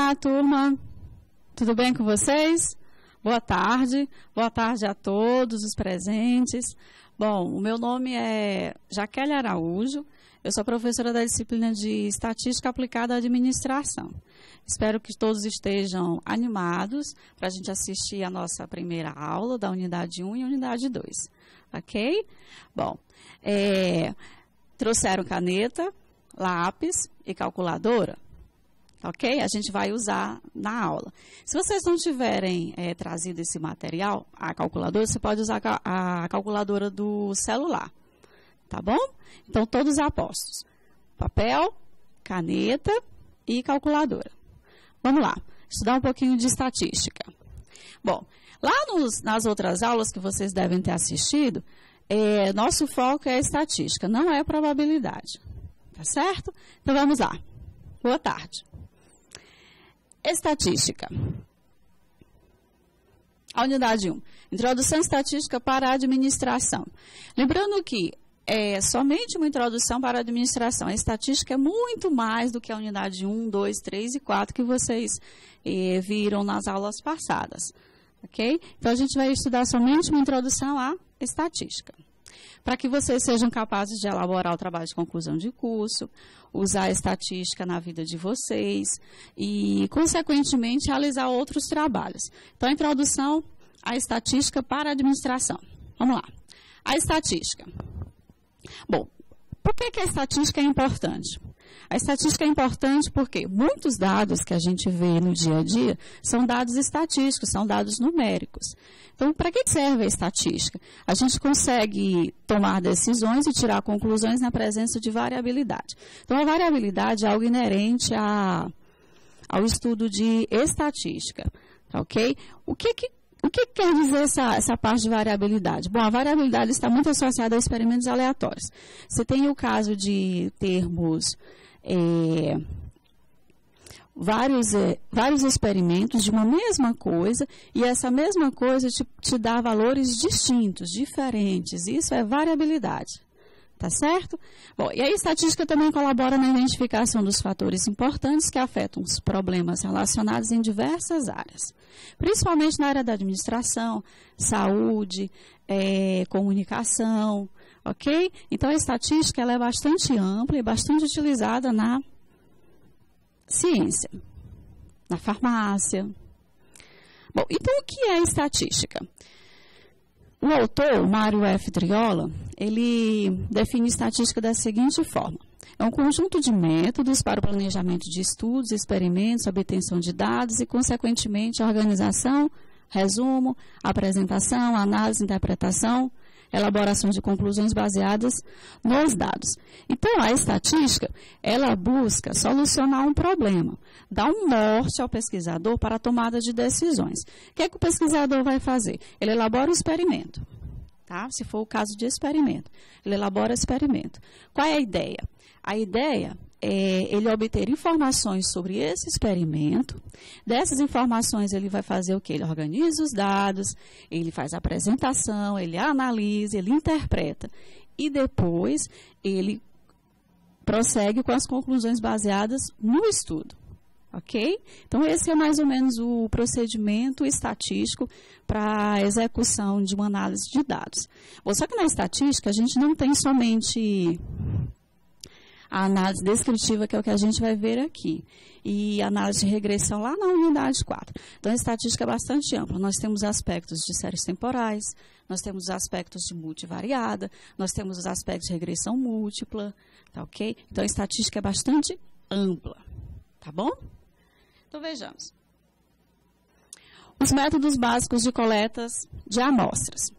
Olá, turma. Tudo bem com vocês? Boa tarde a todos os presentes. Bom, o meu nome é Jaqueline Araújo, eu sou professora da disciplina de Estatística Aplicada à Administração. Espero que todos estejam animados para a gente assistir a nossa primeira aula da Unidade 1 e Unidade 2, ok? Bom, trouxeram caneta, lápis e calculadora? Ok? A gente vai usar na aula. Se vocês não tiverem trazido esse material, a calculadora, você pode usar a calculadora do celular. Tá bom? Então, todos apostos. Papel, caneta e calculadora. Vamos lá. Estudar um pouquinho de estatística. Bom, lá nas outras aulas que vocês devem ter assistido, nosso foco é a estatística, não é a probabilidade. Tá certo? Então, vamos lá. Boa tarde. Estatística. A unidade 1. Introdução estatística para a administração. Lembrando que é somente uma introdução para a administração. A estatística é muito mais do que a unidade 1, 2, 3 e 4 que vocês viram nas aulas passadas. Ok? Então, a gente vai estudar somente uma introdução à estatística. Para que vocês sejam capazes de elaborar o trabalho de conclusão de curso, usar a estatística na vida de vocês e, consequentemente, realizar outros trabalhos. Então, a introdução à estatística para a administração. Vamos lá. A estatística. Bom, por que a estatística é importante? A estatística é importante porque muitos dados que a gente vê no dia a dia são dados estatísticos, são dados numéricos. Então, para que serve a estatística? A gente consegue tomar decisões e tirar conclusões na presença de variabilidade. Então, a variabilidade é algo inerente ao estudo de estatística, tá ok? O que quer dizer essa parte de variabilidade? Bom, a variabilidade está muito associada a experimentos aleatórios. Você tem o caso de termos vários experimentos de uma mesma coisa e essa mesma coisa te dá valores distintos, diferentes. Isso é variabilidade. Tá certo? Bom, e a estatística também colabora na identificação dos fatores importantes que afetam os problemas relacionados em diversas áreas, principalmente na área da administração, saúde, comunicação, ok? Então, a estatística ela é bastante ampla e bastante utilizada na ciência, na farmácia. Bom, então o que é estatística? O autor, Mário F. Triola, ele define estatística da seguinte forma. É um conjunto de métodos para o planejamento de estudos, experimentos, obtenção de dados e, consequentemente, a organização, resumo, apresentação, análise, interpretação, elaboração de conclusões baseadas nos dados. Então, a estatística, ela busca solucionar um problema, dar um norte ao pesquisador para a tomada de decisões. O que é que o pesquisador vai fazer? Ele elabora o experimento, tá? Se for o caso de experimento. Ele elabora o experimento. Qual é a ideia? A ideia é ele obter informações sobre esse experimento. Dessas informações, ele vai fazer o quê? Ele organiza os dados, ele faz a apresentação, ele analisa, ele interpreta. E depois, ele prossegue com as conclusões baseadas no estudo. Ok? Então, esse é mais ou menos o procedimento estatístico para a execução de uma análise de dados. Bom, só que na estatística, a gente não tem somente a análise descritiva, que é o que a gente vai ver aqui, e a análise de regressão lá na unidade 4. Então, a estatística é bastante ampla. Nós temos aspectos de séries temporais, nós temos aspectos de multivariada, nós temos os aspectos de regressão múltipla, tá ok? Então, a estatística é bastante ampla, tá bom? Então, vejamos. Os métodos básicos de coletas de amostras.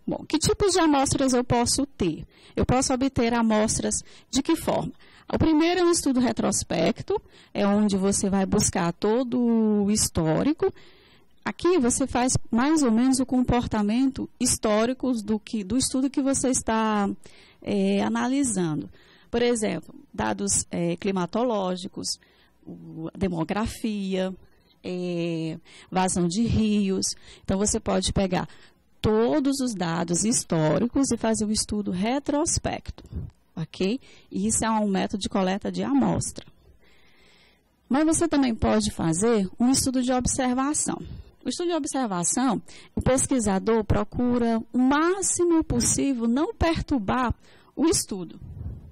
Bom, que tipos de amostras eu posso ter? Eu posso obter amostras de que forma? O primeiro é um estudo retrospecto, é onde você vai buscar todo o histórico. Aqui você faz mais ou menos o comportamento histórico do estudo que você está analisando. Por exemplo, dados climatológicos, demografia, vazão de rios. Então, você pode pegar todos os dados históricos e fazer um estudo retrospecto, ok? E isso é um método de coleta de amostra. Mas você também pode fazer um estudo de observação. O estudo de observação, o pesquisador procura o máximo possível não perturbar o estudo.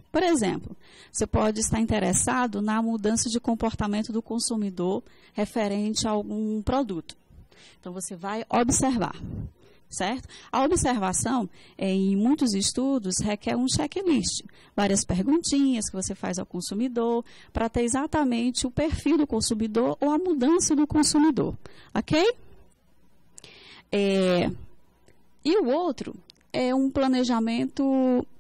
Por exemplo, você pode estar interessado na mudança de comportamento do consumidor referente a algum produto. Então, você vai observar, certo? A observação, em muitos estudos, requer um checklist. Várias perguntinhas que você faz ao consumidor para ter exatamente o perfil do consumidor ou a mudança do consumidor, ok? E o outro é um planejamento,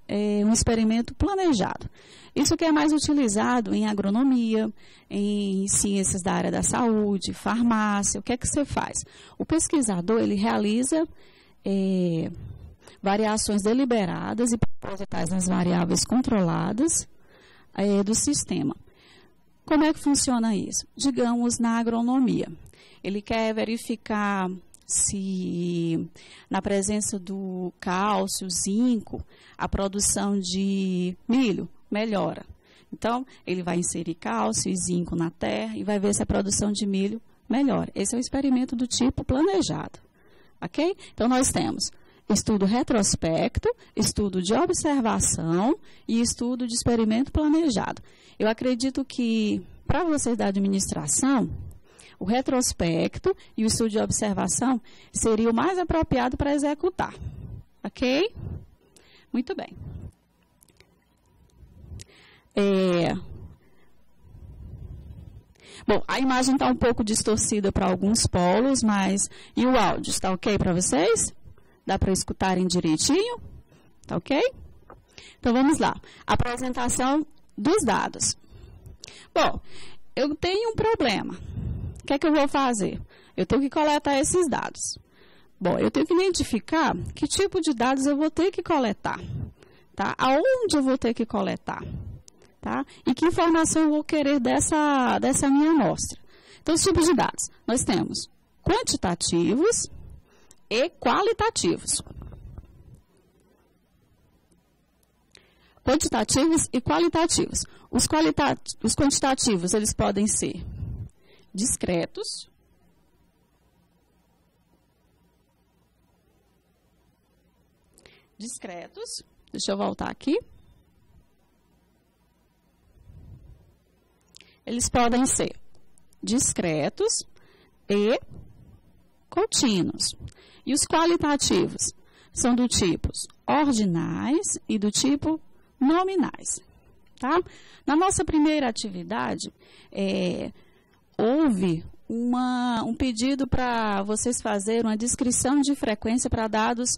um experimento planejado. Isso que é mais utilizado em agronomia, em ciências da área da saúde, farmácia. O que é que você faz? O pesquisador, ele realiza variações deliberadas e propositais nas variáveis controladas do sistema. Como é que funciona isso? Digamos, na agronomia. Ele quer verificar se na presença do cálcio, zinco, a produção de milho melhora. Então, ele vai inserir cálcio e zinco na terra e vai ver se a produção de milho melhora. Esse é o experimento do tipo planejado. Ok? Então, nós temos estudo retrospecto, estudo de observação e estudo de experimento planejado. Eu acredito que, para vocês da administração, o retrospecto e o estudo de observação seria o mais apropriado para executar. Ok? Muito bem. Bom, a imagem está um pouco distorcida para alguns polos, mas... E o áudio, está ok para vocês? Dá para escutarem direitinho? Está ok? Então, vamos lá. Apresentação dos dados. Bom, eu tenho um problema. O que é que eu vou fazer? Eu tenho que coletar esses dados. Bom, eu tenho que identificar que tipo de dados eu vou ter que coletar. Tá? Aonde eu vou ter que coletar? Tá? E que informação eu vou querer dessa minha amostra. Então, os tipos de dados. Nós temos quantitativos e qualitativos. Quantitativos e qualitativos. Os quantitativos, eles podem ser discretos, deixa eu voltar aqui. Eles podem ser discretos e contínuos. E os qualitativos são do tipo ordinais e do tipo nominais. Tá? Na nossa primeira atividade, houve um pedido para vocês fazerem uma descrição de frequência para dados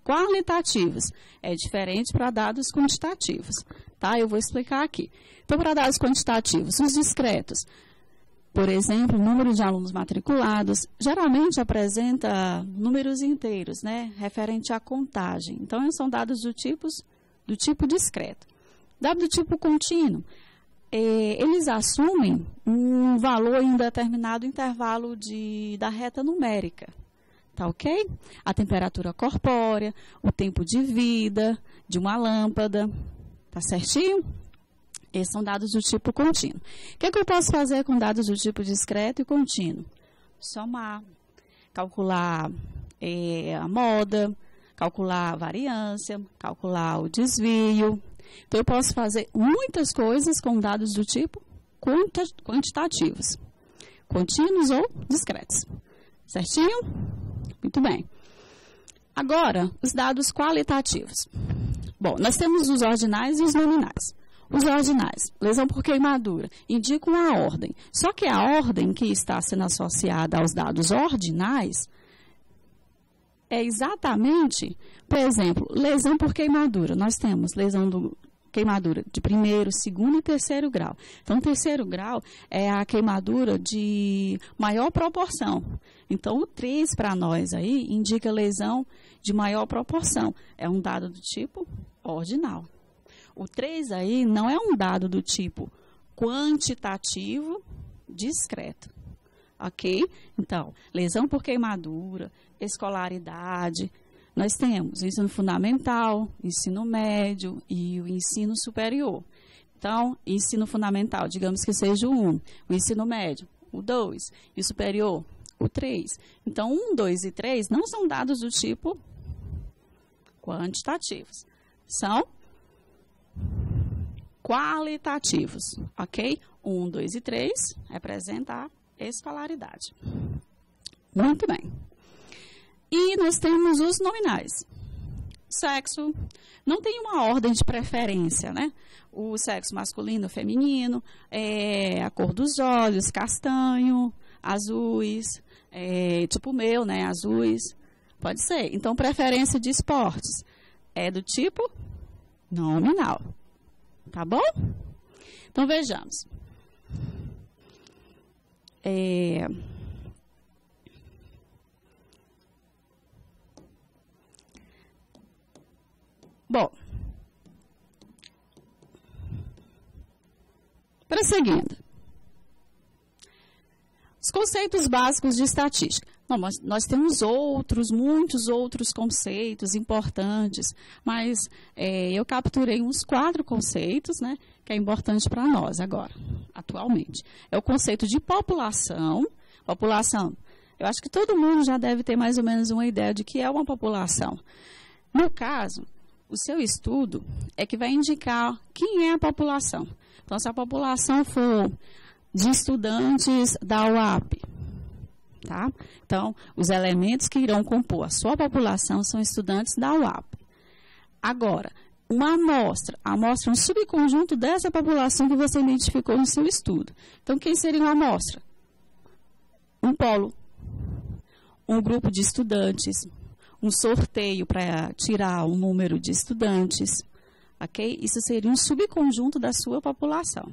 qualitativos. É diferente para dados quantitativos. Tá? Eu vou explicar aqui. Então, para dados quantitativos, os discretos, por exemplo, o número de alunos matriculados, geralmente apresenta números inteiros, né? Referente à contagem. Então, são dados do tipo discreto. Dado do tipo contínuo, eles assumem um valor em um determinado intervalo da reta numérica. Tá ok? A temperatura corpórea, o tempo de vida de uma lâmpada. Tá certinho? Esses são dados do tipo contínuo. O que é que eu posso fazer com dados do tipo discreto e contínuo? Somar, calcular a moda, calcular a variância, calcular o desvio. Então, eu posso fazer muitas coisas com dados do tipo quantitativos, contínuos ou discretos. Certinho? Muito bem. Agora, os dados qualitativos. Bom, nós temos os ordinais e os nominais. Os ordinais, lesão por queimadura, indicam a ordem. Só que a ordem que está sendo associada aos dados ordinais é exatamente, por exemplo, lesão por queimadura. Nós temos lesão do queimadura de primeiro, segundo e terceiro grau. Então, terceiro grau é a queimadura de maior proporção. Então, o 3 para nós aí indica lesão de maior proporção. É um dado do tipo ordinal. O 3 aí não é um dado do tipo quantitativo discreto. Ok? Então, lesão por queimadura, escolaridade. Nós temos o ensino fundamental, ensino médio e o ensino superior. Então, ensino fundamental, digamos que seja o 1, o ensino médio, o 2, e o superior, o 3. Então, 1, 2 e 3 não são dados do tipo quantitativos, são qualitativos, ok? 1, 2 e 3 representa a escolaridade. Muito bem. E nós temos os nominais. Sexo, não tem uma ordem de preferência, né? O sexo masculino, feminino, a cor dos olhos, castanho, azuis, tipo o meu, né? Azuis, pode ser. Então, preferência de esportes é do tipo nominal, tá bom? Então, vejamos. Bom, prosseguindo. Os conceitos básicos de estatística. Bom, nós temos muitos outros conceitos importantes, mas eu capturei uns 4 conceitos, né, que é importante para nós agora, atualmente. É o conceito de população. População, eu acho que todo mundo já deve ter mais ou menos uma ideia de que é uma população. No caso, o seu estudo é que vai indicar quem é a população. Então, se a população for de estudantes da UAP, tá? Então, os elementos que irão compor a sua população são estudantes da UAP. Agora, uma amostra é um subconjunto dessa população que você identificou no seu estudo. Então, quem seria uma amostra? Um polo, um grupo de estudantes, um sorteio para tirar um número de estudantes, ok? Isso seria um subconjunto da sua população.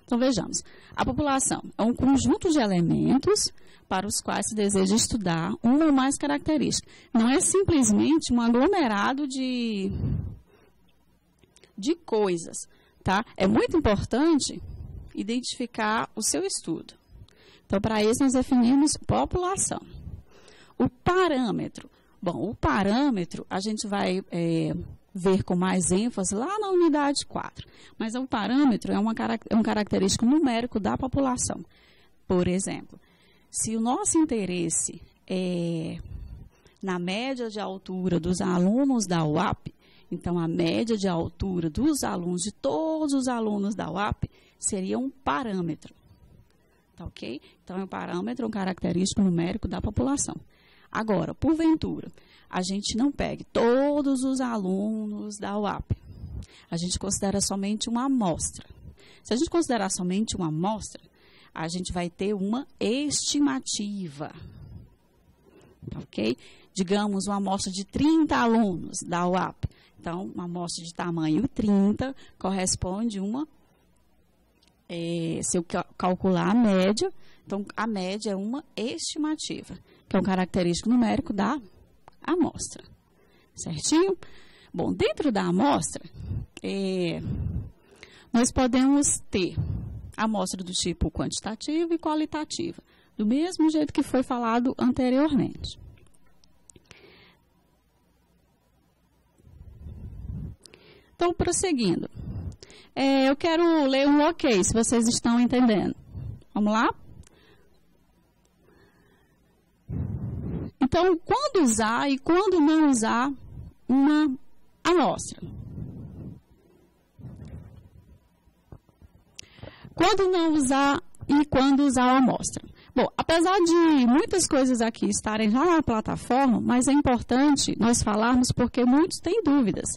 Então, vejamos. A população é um conjunto de elementos para os quais se deseja estudar uma ou mais características. Não é simplesmente um aglomerado de coisas, tá? É muito importante identificar o seu estudo. Então, para isso, nós definimos população. O parâmetro. Bom, o parâmetro a gente vai ver com mais ênfase lá na unidade 4. Mas o parâmetro é um característico numérico da população. Por exemplo, se o nosso interesse é na média de altura dos alunos da UAP, então a média de altura dos alunos, de todos os alunos da UAP, seria um parâmetro. Tá ok? Então, um parâmetro é um característico numérico da população. Agora, porventura, a gente não pegue todos os alunos da UAP. A gente considera somente uma amostra. Se a gente considerar somente uma amostra, a gente vai ter uma estimativa. Ok? Digamos, uma amostra de 30 alunos da UAP. Então, uma amostra de tamanho 30 corresponde uma... se eu calcular a média, então a média é uma estimativa, que é um característico numérico da amostra. Certinho? Bom, dentro da amostra, nós podemos ter amostra do tipo quantitativa e qualitativa, do mesmo jeito que foi falado anteriormente. Então, prosseguindo. Eu quero ler um ok, se vocês estão entendendo. Vamos lá? Então, quando usar e quando não usar uma amostra? Quando não usar e quando usar a amostra? Bom, apesar de muitas coisas aqui estarem já na plataforma, mas é importante nós falarmos porque muitos têm dúvidas.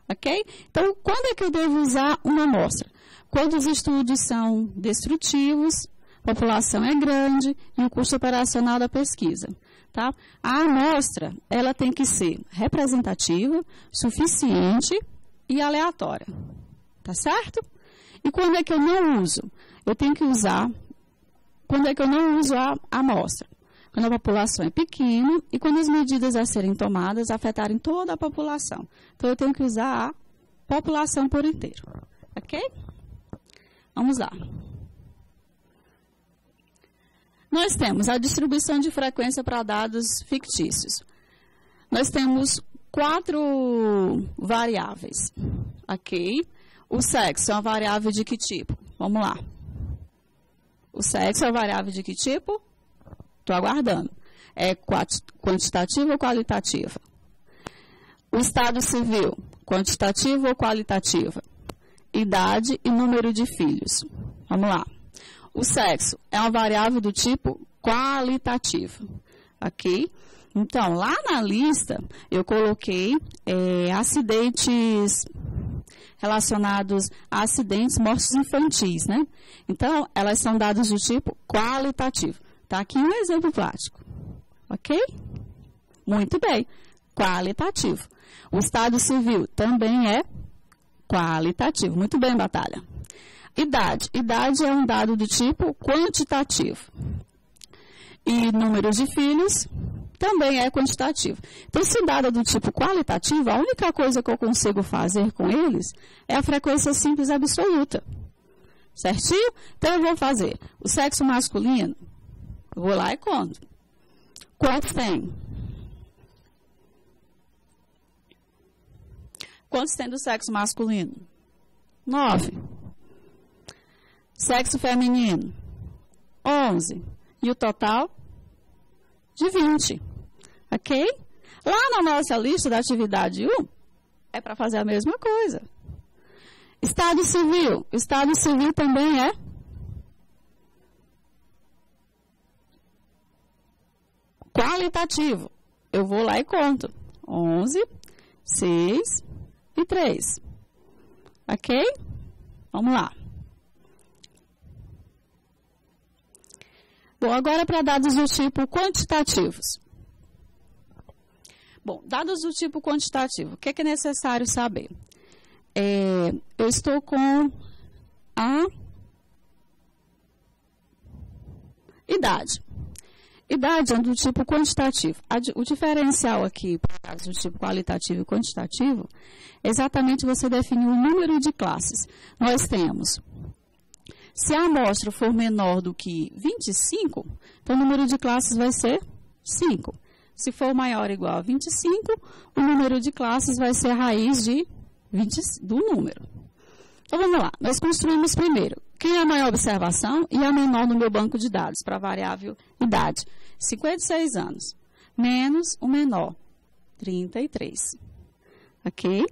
Ok? Então, quando é que eu devo usar uma amostra? Quando os estudos são destrutivos, a população é grande e o custo operacional da pesquisa. Tá? A amostra, ela tem que ser representativa, suficiente e aleatória. Tá certo? E quando é que eu não uso? Eu tenho que usar... Quando é que eu não uso a amostra? Quando a população é pequena e quando as medidas a serem tomadas afetarem toda a população. Então, eu tenho que usar a população por inteiro. Ok? Vamos lá. Nós temos a distribuição de frequência para dados fictícios. Nós temos 4 variáveis. Ok? O sexo é uma variável de que tipo? Vamos lá. O sexo é uma variável de que tipo? Estou aguardando. É quantitativa ou qualitativa? O estado civil, quantitativa ou qualitativa? Idade e número de filhos. Vamos lá. O sexo é uma variável do tipo qualitativo. Ok? Então, lá na lista, eu coloquei acidentes relacionados a acidentes, mortes infantis, né? Então, elas são dados do tipo qualitativo. Está aqui um exemplo prático. Ok? Muito bem. Qualitativo. O estado civil também é qualitativo. Muito bem, Batalha. Idade. Idade é um dado do tipo quantitativo. E número de filhos também é quantitativo. Então, se dado é do tipo qualitativo, a única coisa que eu consigo fazer com eles é a frequência simples absoluta. Certinho? Então, eu vou fazer o sexo masculino. Eu vou lá e conto. Quantos tem? Quantos tem do sexo masculino? 9. Sexo feminino? 11. E o total? De 20. Ok? Lá na nossa lista da atividade 1, é para fazer a mesma coisa. Estado civil. O estado civil também é qualitativo. Eu vou lá e conto. 11, 6 e 3. Ok? Vamos lá. Bom, agora para dados do tipo quantitativos. Bom, dados do tipo quantitativo, o que é necessário saber? Eu estou com a idade. Idade é do tipo quantitativo. O diferencial aqui, para dados do tipo qualitativo e quantitativo, é exatamente você definir o número de classes. Nós temos, se a amostra for menor do que 25, então o número de classes vai ser 5. Se for maior ou igual a 25, o número de classes vai ser a raiz de 20, do número. Então, vamos lá. Nós construímos primeiro quem é a maior observação e a menor no meu banco de dados para a variável idade. 56 anos. Menos o menor. 33. Ok?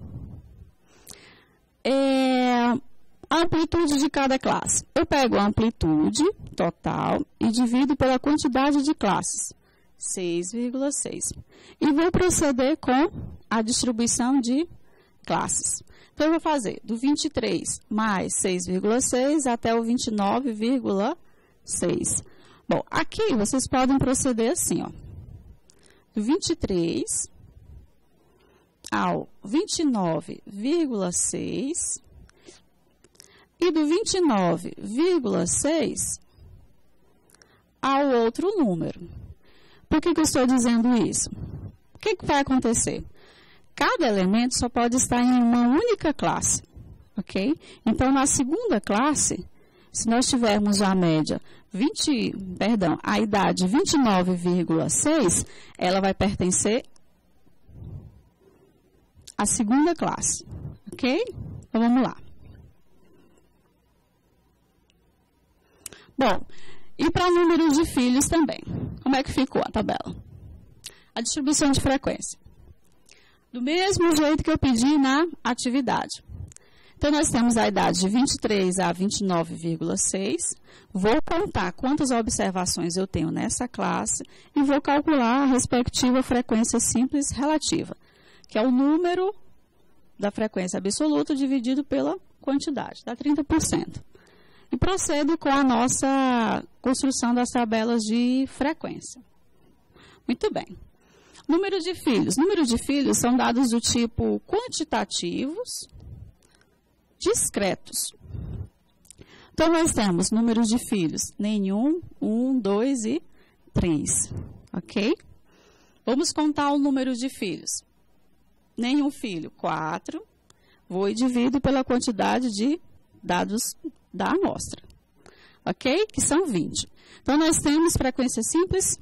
A amplitude de cada classe. Eu pego a amplitude total e divido pela quantidade de classes. 6,6. E vou proceder com a distribuição de classes. Então, eu vou fazer do 23 mais 6,6 até o 29,6. Bom, aqui vocês podem proceder assim, ó. Do 23 ao 29,6 e do 29,6 ao outro número. Por que eu estou dizendo isso? O que vai acontecer? Cada elemento só pode estar em uma única classe, ok? Então, na segunda classe, se nós tivermos a média a idade 29,6, ela vai pertencer à segunda classe, ok? Então, vamos lá. Bom, e para números de filhos também. Como é que ficou a tabela? A distribuição de frequência. Do mesmo jeito que eu pedi na atividade. Então, nós temos a idade de 23 a 29,6. Vou contar quantas observações eu tenho nessa classe e vou calcular a respectiva frequência simples relativa, que é o número da frequência absoluta dividido pela quantidade, dá 30%. E procedo com a nossa construção das tabelas de frequência. Muito bem. Número de filhos. Número de filhos são dados do tipo quantitativos, discretos. Então, nós temos números de filhos. Nenhum, 1, 2 e 3. Ok? Vamos contar o número de filhos. Nenhum filho, 4. Vou e divido pela quantidade de dados da amostra. Ok? Que são 20. Então, nós temos frequência simples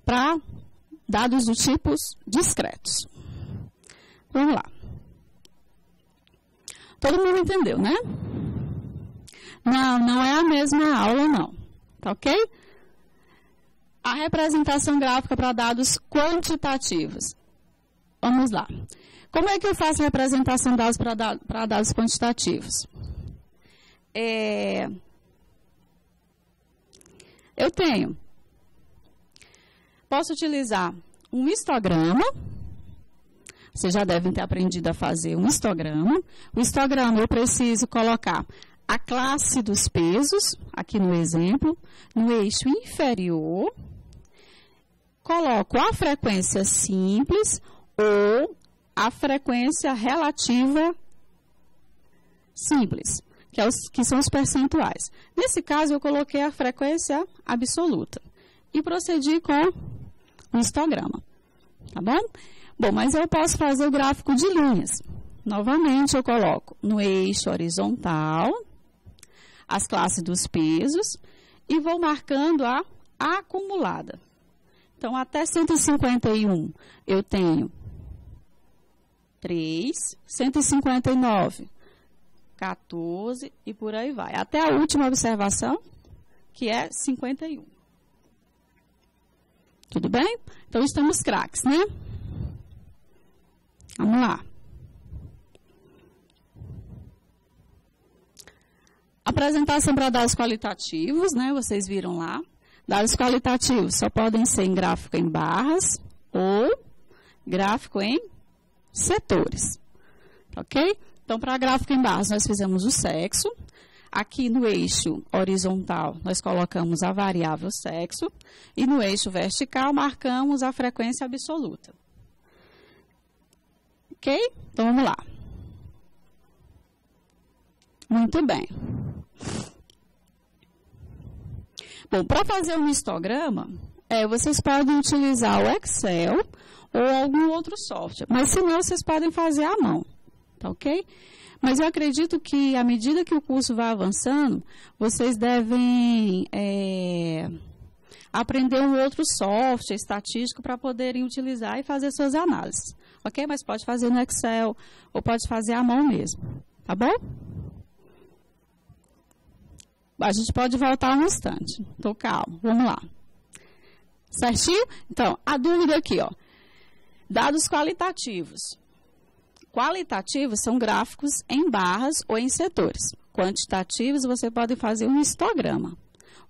para dados do tipos discretos. Vamos lá. Todo mundo entendeu, né? Não, não é a mesma aula, não. Tá ok? A representação gráfica para dados quantitativos. Vamos lá. Como é que eu faço a representação de dados para dados quantitativos? Posso utilizar um histograma. Vocês já devem ter aprendido a fazer um histograma. O histograma eu preciso colocar a classe dos pesos, aqui no exemplo, no eixo inferior. Coloco a frequência simples ou a frequência relativa simples, que são os percentuais. Nesse caso, eu coloquei a frequência absoluta e procedi com o histograma. Tá bom? Bom, mas eu posso fazer o gráfico de linhas. Novamente, eu coloco no eixo horizontal as classes dos pesos e vou marcando a acumulada. Então, até 151 eu tenho 3, 159, 14 e por aí vai. Até a última observação, que é 51. Tudo bem? Então, estamos craques, né? Vamos lá. Apresentação para dados qualitativos, né? Vocês viram lá. Dados qualitativos só podem ser em gráfico em barras ou gráfico em setores. Ok? Então, para gráfico em barras, nós fizemos o sexo. Aqui no eixo horizontal, nós colocamos a variável sexo. E no eixo vertical, marcamos a frequência absoluta. Ok? Então, vamos lá. Muito bem. Bom, para fazer um histograma, vocês podem utilizar o Excel ou algum outro software. Mas, se não, vocês podem fazer à mão. Tá ok? Mas eu acredito que, à medida que o curso vai avançando, vocês devem aprender um outro software estatístico para poderem utilizar e fazer suas análises. Ok? Mas pode fazer no Excel ou pode fazer à mão mesmo. Tá bom? A gente pode voltar um instante. Estou calmo. Vamos lá. Certinho? Então, a dúvida aqui, ó. Dados qualitativos. Qualitativos são gráficos em barras ou em setores. Quantitativos, você pode fazer um histograma.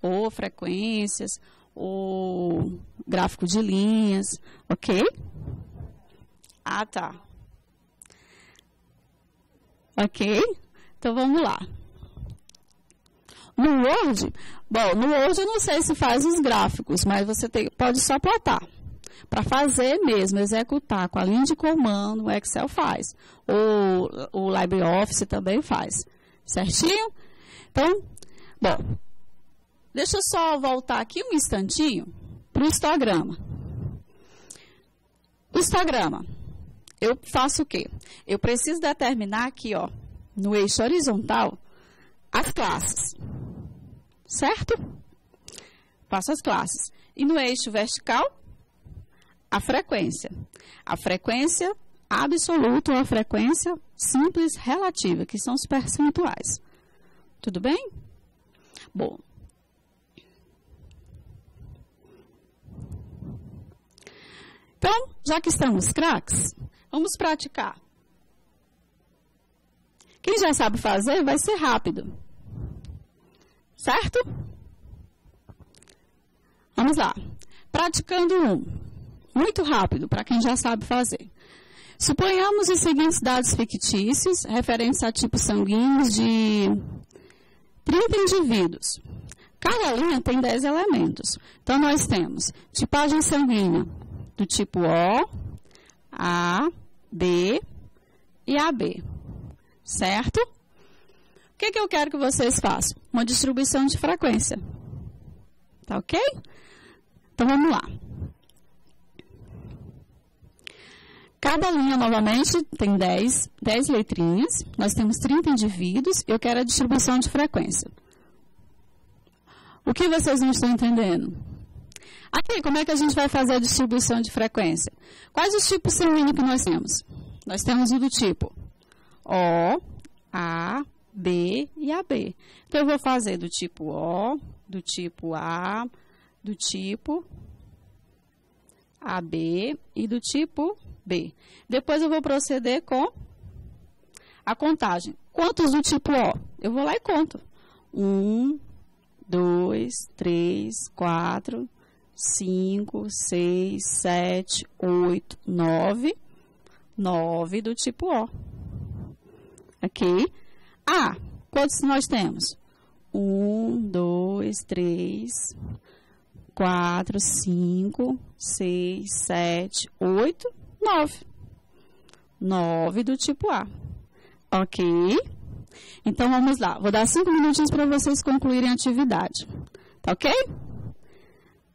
Ou frequências, ou gráfico de linhas. Ok? Ah, tá. Ok? Então, vamos lá. No Word, no Word eu não sei se faz os gráficos, mas você pode só plotar. Para fazer mesmo, executar com a linha de comando, o Excel faz. O LibreOffice também faz. Certinho? Então, deixa eu só voltar aqui um instantinho para o histograma. O histograma, eu faço o quê? Eu preciso determinar aqui, ó, no eixo horizontal, as classes. Certo? Faço as classes. E no eixo vertical, a frequência. A frequência absoluta ou a frequência simples relativa, que são os percentuais. Tudo bem? Bom. Então, já que estamos craques, vamos praticar. Quem já sabe fazer, vai ser rápido. Certo? Vamos lá. Praticando muito rápido, para quem já sabe fazer. Suponhamos os seguintes dados fictícios, referentes a tipos sanguíneos de 30 indivíduos. Cada linha tem 10 elementos. Então, nós temos tipagem sanguínea do tipo O, A, B e AB. Certo? O que eu quero que vocês façam? Uma distribuição de frequência. Tá ok? Então, vamos lá. Cada linha, novamente, tem 10 letrinhas. Nós temos 30 indivíduos. Eu quero a distribuição de frequência. O que vocês não estão entendendo? Aqui, como é que a gente vai fazer a distribuição de frequência? Quais os tipos sanguíneos que nós temos? Nós temos o do tipo O, A, B e AB. Então, eu vou fazer do tipo O, do tipo A, do tipo AB e do tipo B. Depois, eu vou proceder com a contagem. Quantos do tipo O? Eu vou lá e conto. 1, 2, 3, 4, 5, 6, 7, 8, 9. 9 do tipo O. Ok? A, quantos nós temos? 1, 2, 3, 4, 5, 6, 7, 8, 9. 9 do tipo A. Ok? Então, vamos lá. Vou dar 5 minutinhos para vocês concluírem a atividade. Tá ok?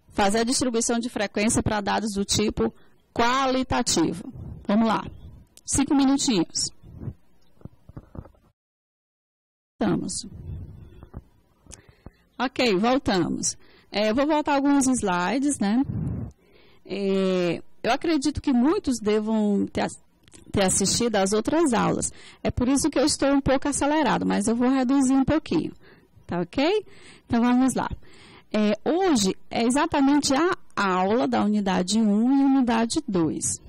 Fazer a distribuição de frequência para dados do tipo qualitativo. Vamos lá. 5 minutinhos. Voltamos. Ok, voltamos. Eu vou voltar alguns slides, né? Eu acredito que muitos devam ter assistido às outras aulas. É por isso que eu estou um pouco acelerado, mas eu vou reduzir um pouquinho. Tá ok? Então, vamos lá. Hoje é exatamente a aula da unidade 1 e unidade 2.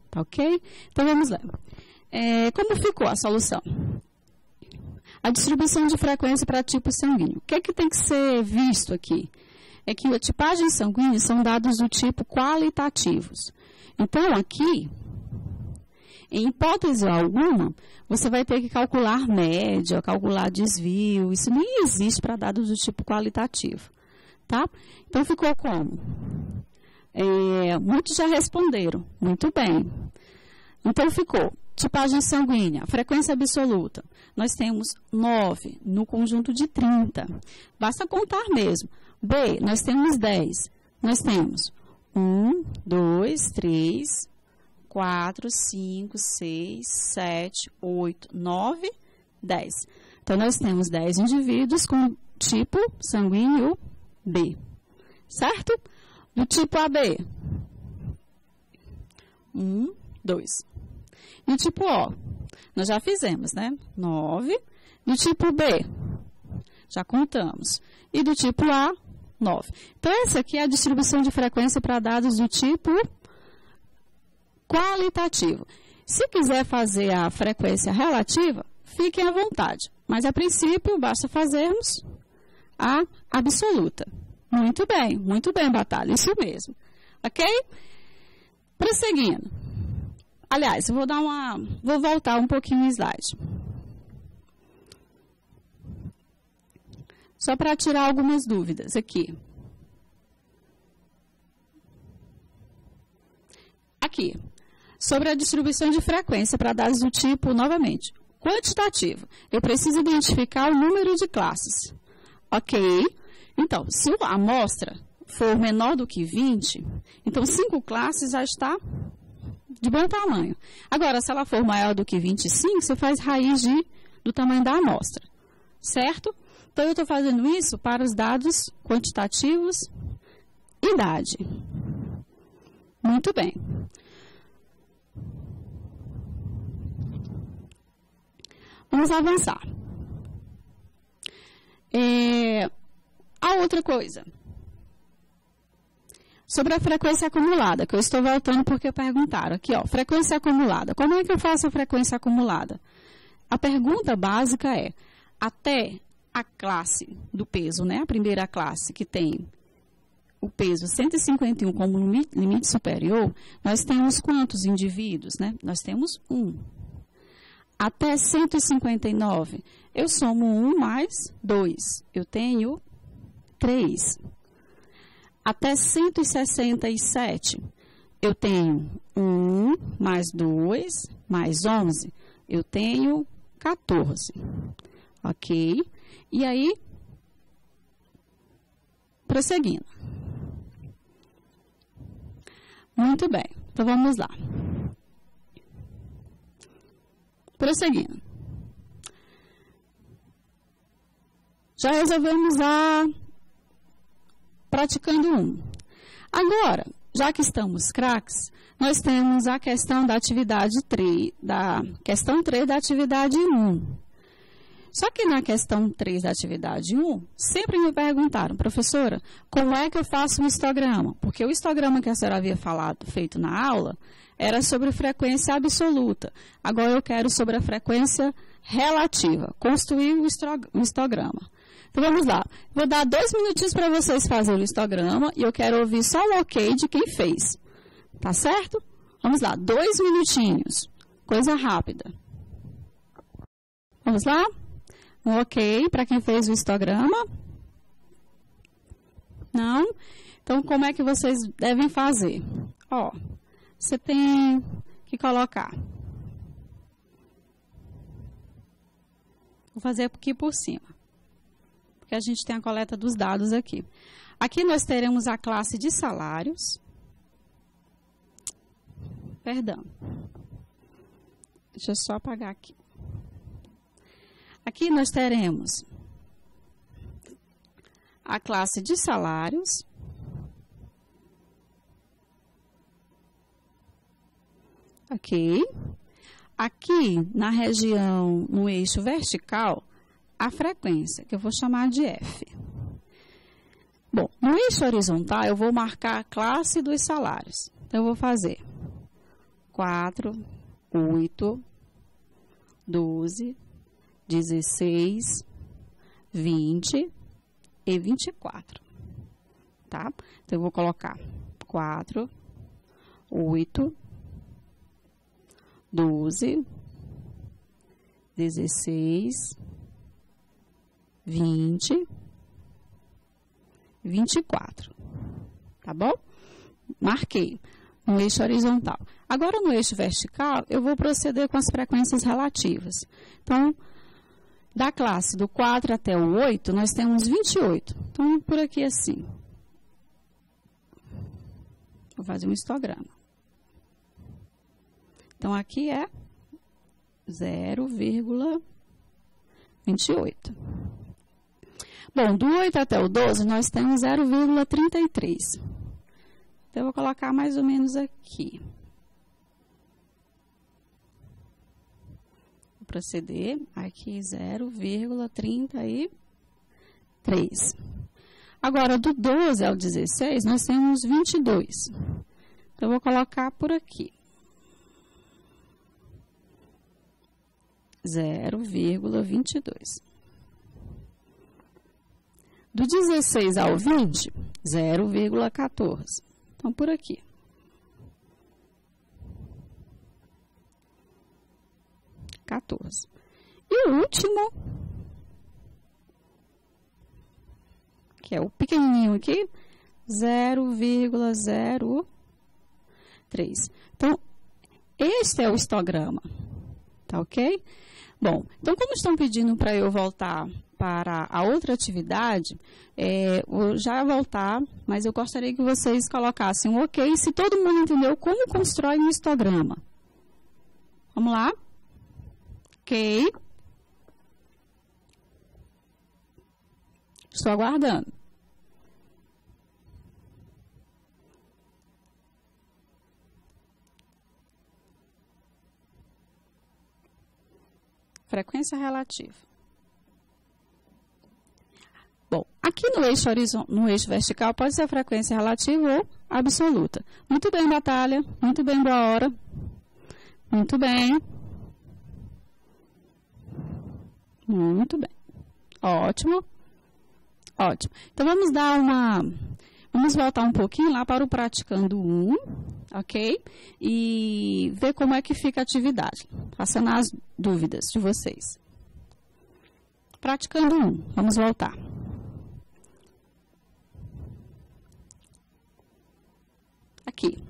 Tá ok? Então, vamos lá. Como ficou a solução? A distribuição de frequência para tipo sanguíneo. O que é que tem que ser visto aqui? É que a tipagem sanguínea são dados do tipo qualitativos. Então, aqui, em hipótese alguma, você vai ter que calcular média, calcular desvio. Isso nem existe para dados do tipo qualitativo. Tá? Então, ficou como? Muitos já responderam. Muito bem. Então, ficou tipagem sanguínea, frequência absoluta. Nós temos 9 no conjunto de 30. Basta contar mesmo. B, nós temos 10. Nós temos 1, 2, 3, 4, 5, 6, 7, 8, 9, 10. Então, nós temos 10 indivíduos com tipo sanguíneo B. Certo? Do tipo AB. 1, 2. E o tipo O, nós já fizemos, né? 9. E o tipo B, já contamos. E do tipo A, 9. Então, essa aqui é a distribuição de frequência para dados do tipo qualitativo. Se quiser fazer a frequência relativa, fiquem à vontade. Mas, a princípio, basta fazermos a absoluta. Muito bem, Batalha, isso mesmo. Ok? Prosseguindo. Aliás, eu vou voltar um pouquinho o slide. Só para tirar algumas dúvidas aqui. Aqui, sobre a distribuição de frequência para dados do tipo, novamente, quantitativo. Eu preciso identificar o número de classes. Ok? Então, se a amostra for menor do que 20, então 5 classes já está de bom tamanho. Agora, se ela for maior do que 25, você faz raiz do tamanho da amostra. Certo? Então, eu estou fazendo isso para os dados quantitativos, idade. Muito bem. Vamos avançar. A outra coisa. Sobre a frequência acumulada, que eu estou voltando porque perguntaram. Aqui, ó, frequência acumulada. Como é que eu faço a frequência acumulada? A pergunta básica é, até a classe do peso, né? A primeira classe que tem o peso 151 como limite superior, nós temos quantos indivíduos, né? Nós temos 1. Até 159, eu somo 1 mais 2. Eu tenho 3. Até 167, eu tenho 1 mais 2 mais 11. Eu tenho 14. Ok? E aí, prosseguindo. Muito bem. Então, vamos lá. Prosseguindo. Já resolvemos a praticando 1. Agora, já que estamos craques, nós temos a questão da atividade 3, questão 3 da atividade 1. Só que na questão 3 da atividade 1, sempre me perguntaram, professora, como é que eu faço um histograma? Porque o histograma que a senhora havia feito na aula era sobre frequência absoluta. Agora eu quero sobre a frequência relativa, construir um histograma. Então vamos lá, vou dar 2 minutinhos para vocês fazerem o histograma e eu quero ouvir só o ok de quem fez. Tá certo? Vamos lá, 2 minutinhos, coisa rápida. Vamos lá? Um ok para quem fez o histograma? Não? Então, como é que vocês devem fazer? Ó, você tem que colocar. Vou fazer aqui por cima, porque a gente tem a coleta dos dados aqui. Aqui nós teremos a classe de salários. Perdão. Deixa eu só apagar aqui. Aqui nós teremos a classe de salários. Ok. Aqui, na região, no eixo vertical, a frequência, que eu vou chamar de F. Bom, no eixo horizontal, eu vou marcar a classe dos salários. Então, eu vou fazer 4, 8, 12, 16, 20 e 24, tá? Então, eu vou colocar 4, 8, 12, 16, 20, 24, tá bom? Marquei no eixo horizontal. Agora, no eixo vertical, eu vou proceder com as frequências relativas. Então, da classe do 4 até o 8, nós temos 28. Então, por aqui assim. Vou fazer um histograma. Então, aqui é 0,28. Bom, do 8 até o 12, nós temos 0,33. Então, eu vou colocar mais ou menos aqui. Vou proceder. Aqui, 0,33. Agora, do 12 ao 16, nós temos 22. Então, eu vou colocar por aqui. 0,22. Do 16 ao 20, 0,14. Então, por aqui. E o último, que é o pequenininho aqui, 0,03. Então, este é o histograma. Tá ok? Bom, então, como estão pedindo para eu voltar para a outra atividade, vou já voltar, mas eu gostaria que vocês colocassem um ok se todo mundo entendeu como constrói um histograma. Vamos lá? Ok. Estou aguardando. Frequência relativa. Bom, aqui no eixo vertical pode ser frequência relativa ou absoluta. Muito bem, Batalha. Muito bem, boa hora. Muito bem. Muito bem. Ótimo. Ótimo. Então, vamos voltar um pouquinho lá para o praticando 1, ok? E ver como é que fica a atividade, passando as dúvidas de vocês. Praticando 1, vamos voltar. Aqui.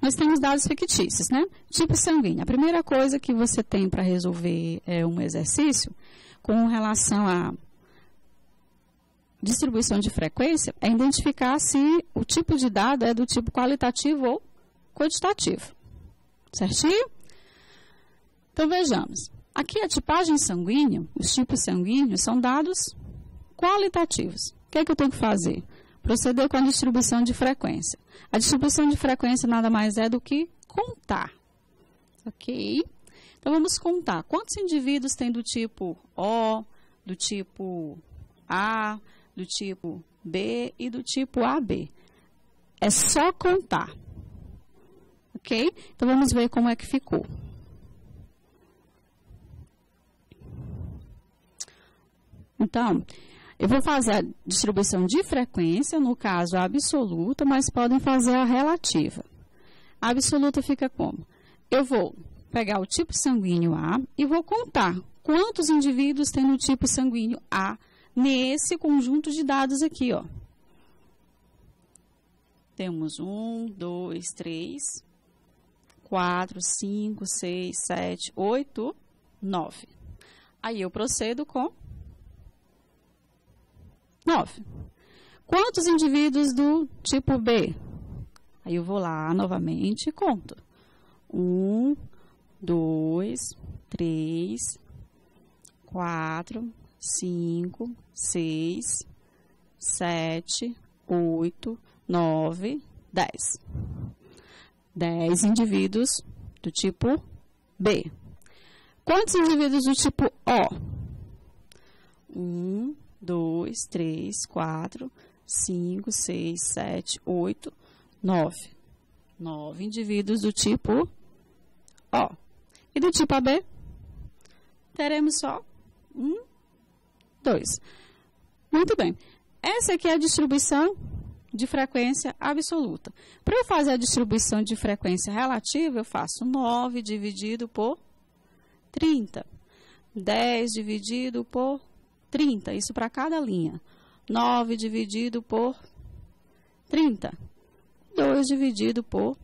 Nós temos dados fictícios, né? Tipo sanguíneo. A primeira coisa que você tem para resolver um exercício com relação a distribuição de frequência é identificar se o tipo de dado é do tipo qualitativo ou quantitativo. Certinho? Então, vejamos. Aqui a tipagem sanguínea, os tipos sanguíneos, são dados qualitativos. O que é que eu tenho que fazer? Proceder com a distribuição de frequência. A distribuição de frequência nada mais é do que contar. Ok? Então, vamos contar. Quantos indivíduos tem do tipo O, do tipo A, do tipo B e do tipo AB? É só contar. Ok? Então, vamos ver como é que ficou. Então, eu vou fazer a distribuição de frequência, no caso a absoluta, mas podem fazer a relativa. A absoluta fica como? Eu vou pegar o tipo sanguíneo A e vou contar quantos indivíduos tem no tipo sanguíneo A nesse conjunto de dados aqui, ó. Temos 1, 2, 3, 4, 5, 6, 7, 8, 9. Aí eu procedo com 9. Quantos indivíduos do tipo B? Aí eu vou lá novamente e conto. 1, 2, 3, 4, 5, 6, 7, 8, 9, 10. 10 indivíduos do tipo B. Quantos indivíduos do tipo O? 1, 2, 3, 4, 5, 6, 7, 8, 9. 9 indivíduos do tipo O. E do tipo AB? Teremos só 1, 2. Muito bem. Essa aqui é a distribuição de frequência absoluta. Para eu fazer a distribuição de frequência relativa, eu faço 9 dividido por 30. 10 dividido por 30, isso para cada linha. 9 dividido por 30. 2 dividido por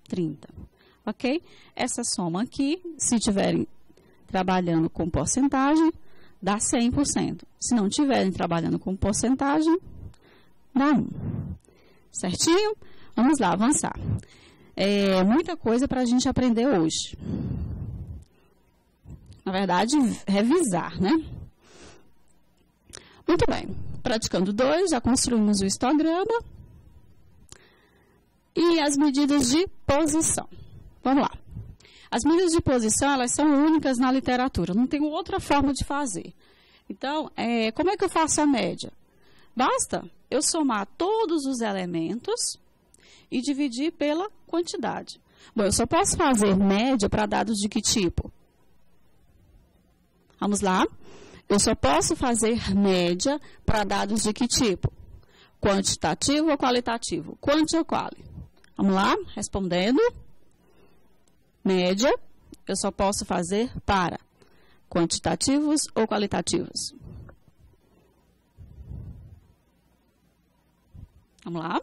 30. Ok? Essa soma aqui, se tiverem trabalhando com porcentagem, dá 100%. Se não tiverem trabalhando com porcentagem, dá 1. Certinho? Vamos lá, avançar. É muita coisa para a gente aprender hoje. Na verdade, revisar, né? Muito bem. Praticando 2, já construímos o histograma. E as medidas de posição. Vamos lá. As medidas de posição, elas são únicas na literatura. Não tem outra forma de fazer. Então, como é que eu faço a média? Basta eu somar todos os elementos e dividir pela quantidade. Bom, eu só posso fazer média para dados de que tipo? Vamos lá. Eu só posso fazer média para dados de que tipo? Quantitativo ou qualitativo? Quanti ou quali? Vamos lá, respondendo. Média, eu só posso fazer para quantitativos ou qualitativos? Vamos lá.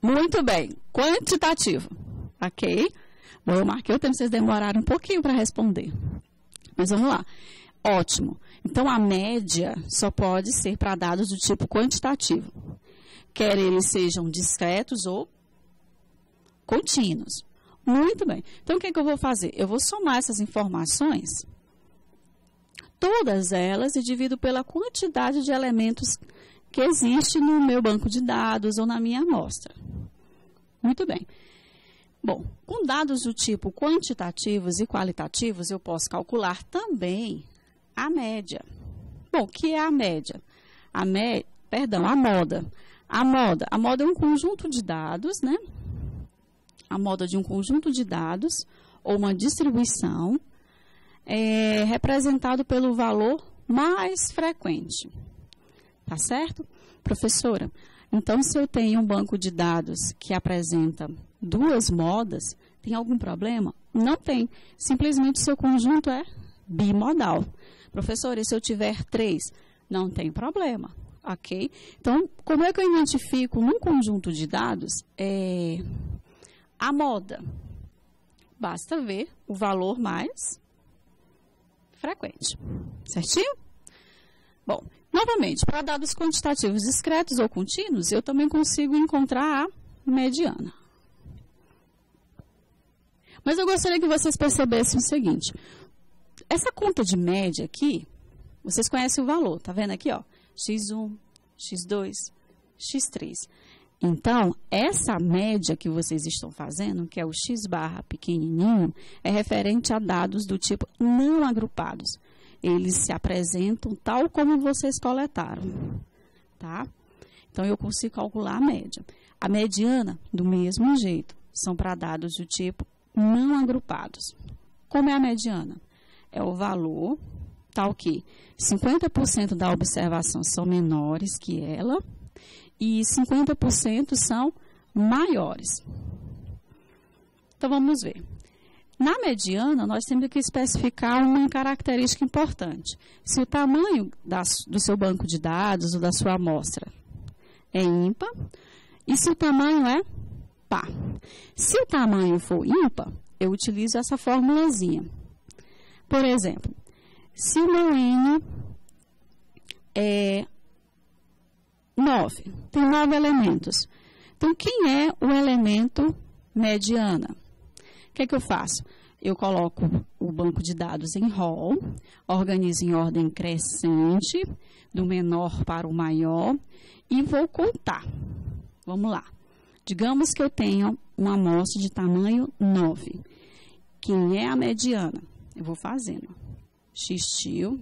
Muito bem. Quantitativo. Ok? Bom, eu marquei o tempo, vocês demoraram um pouquinho para responder. Mas vamos lá. Ótimo. Então, a média só pode ser para dados do tipo quantitativo. Quer eles sejam discretos ou contínuos. Muito bem. Então, o que é que eu vou fazer? Eu vou somar essas informações, todas elas, e divido pela quantidade de elementos que existe no meu banco de dados ou na minha amostra. Muito bem. Bom, com dados do tipo quantitativos e qualitativos, eu posso calcular também a média. Bom, o que é a média? A moda. A moda é um conjunto de dados, né? A moda de um conjunto de dados ou uma distribuição representado pelo valor mais frequente. Tá certo? Professora, então se eu tenho um banco de dados que apresenta 2 modas, tem algum problema? Não tem. Simplesmente o seu conjunto é bimodal. Professora, e se eu tiver 3? Não tem problema. Ok? Então, como é que eu identifico num conjunto de dados a moda? Basta ver o valor mais frequente. Certinho? Bom, Novamente, para dados quantitativos discretos ou contínuos, eu também consigo encontrar a mediana. Mas eu gostaria que vocês percebessem o seguinte. Essa conta de média aqui, vocês conhecem o valor, tá vendo aqui, ó? X1, X2, X3. Então, essa média que vocês estão fazendo, que é o X barra pequenininho, é referente a dados do tipo não agrupados. Eles se apresentam tal como vocês coletaram, tá? Então, eu consigo calcular a média. A mediana, do mesmo jeito, são para dados do tipo não agrupados. Como é a mediana? É o valor tal que 50% da observação são menores que ela e 50% são maiores. Então, vamos ver. Na mediana, nós temos que especificar uma característica importante. Se o tamanho do seu banco de dados ou da sua amostra é ímpar, e se o tamanho é par. Se o tamanho for ímpar, eu utilizo essa formulazinha. Por exemplo, se o meu N é 9, tem 9 elementos. Então, quem é o elemento mediana? O que é que eu faço? Eu coloco o banco de dados em rol, organizo em ordem crescente, do menor para o maior, e vou contar. Vamos lá. Digamos que eu tenha uma amostra de tamanho 9. Quem é a mediana? Eu vou fazendo. X-til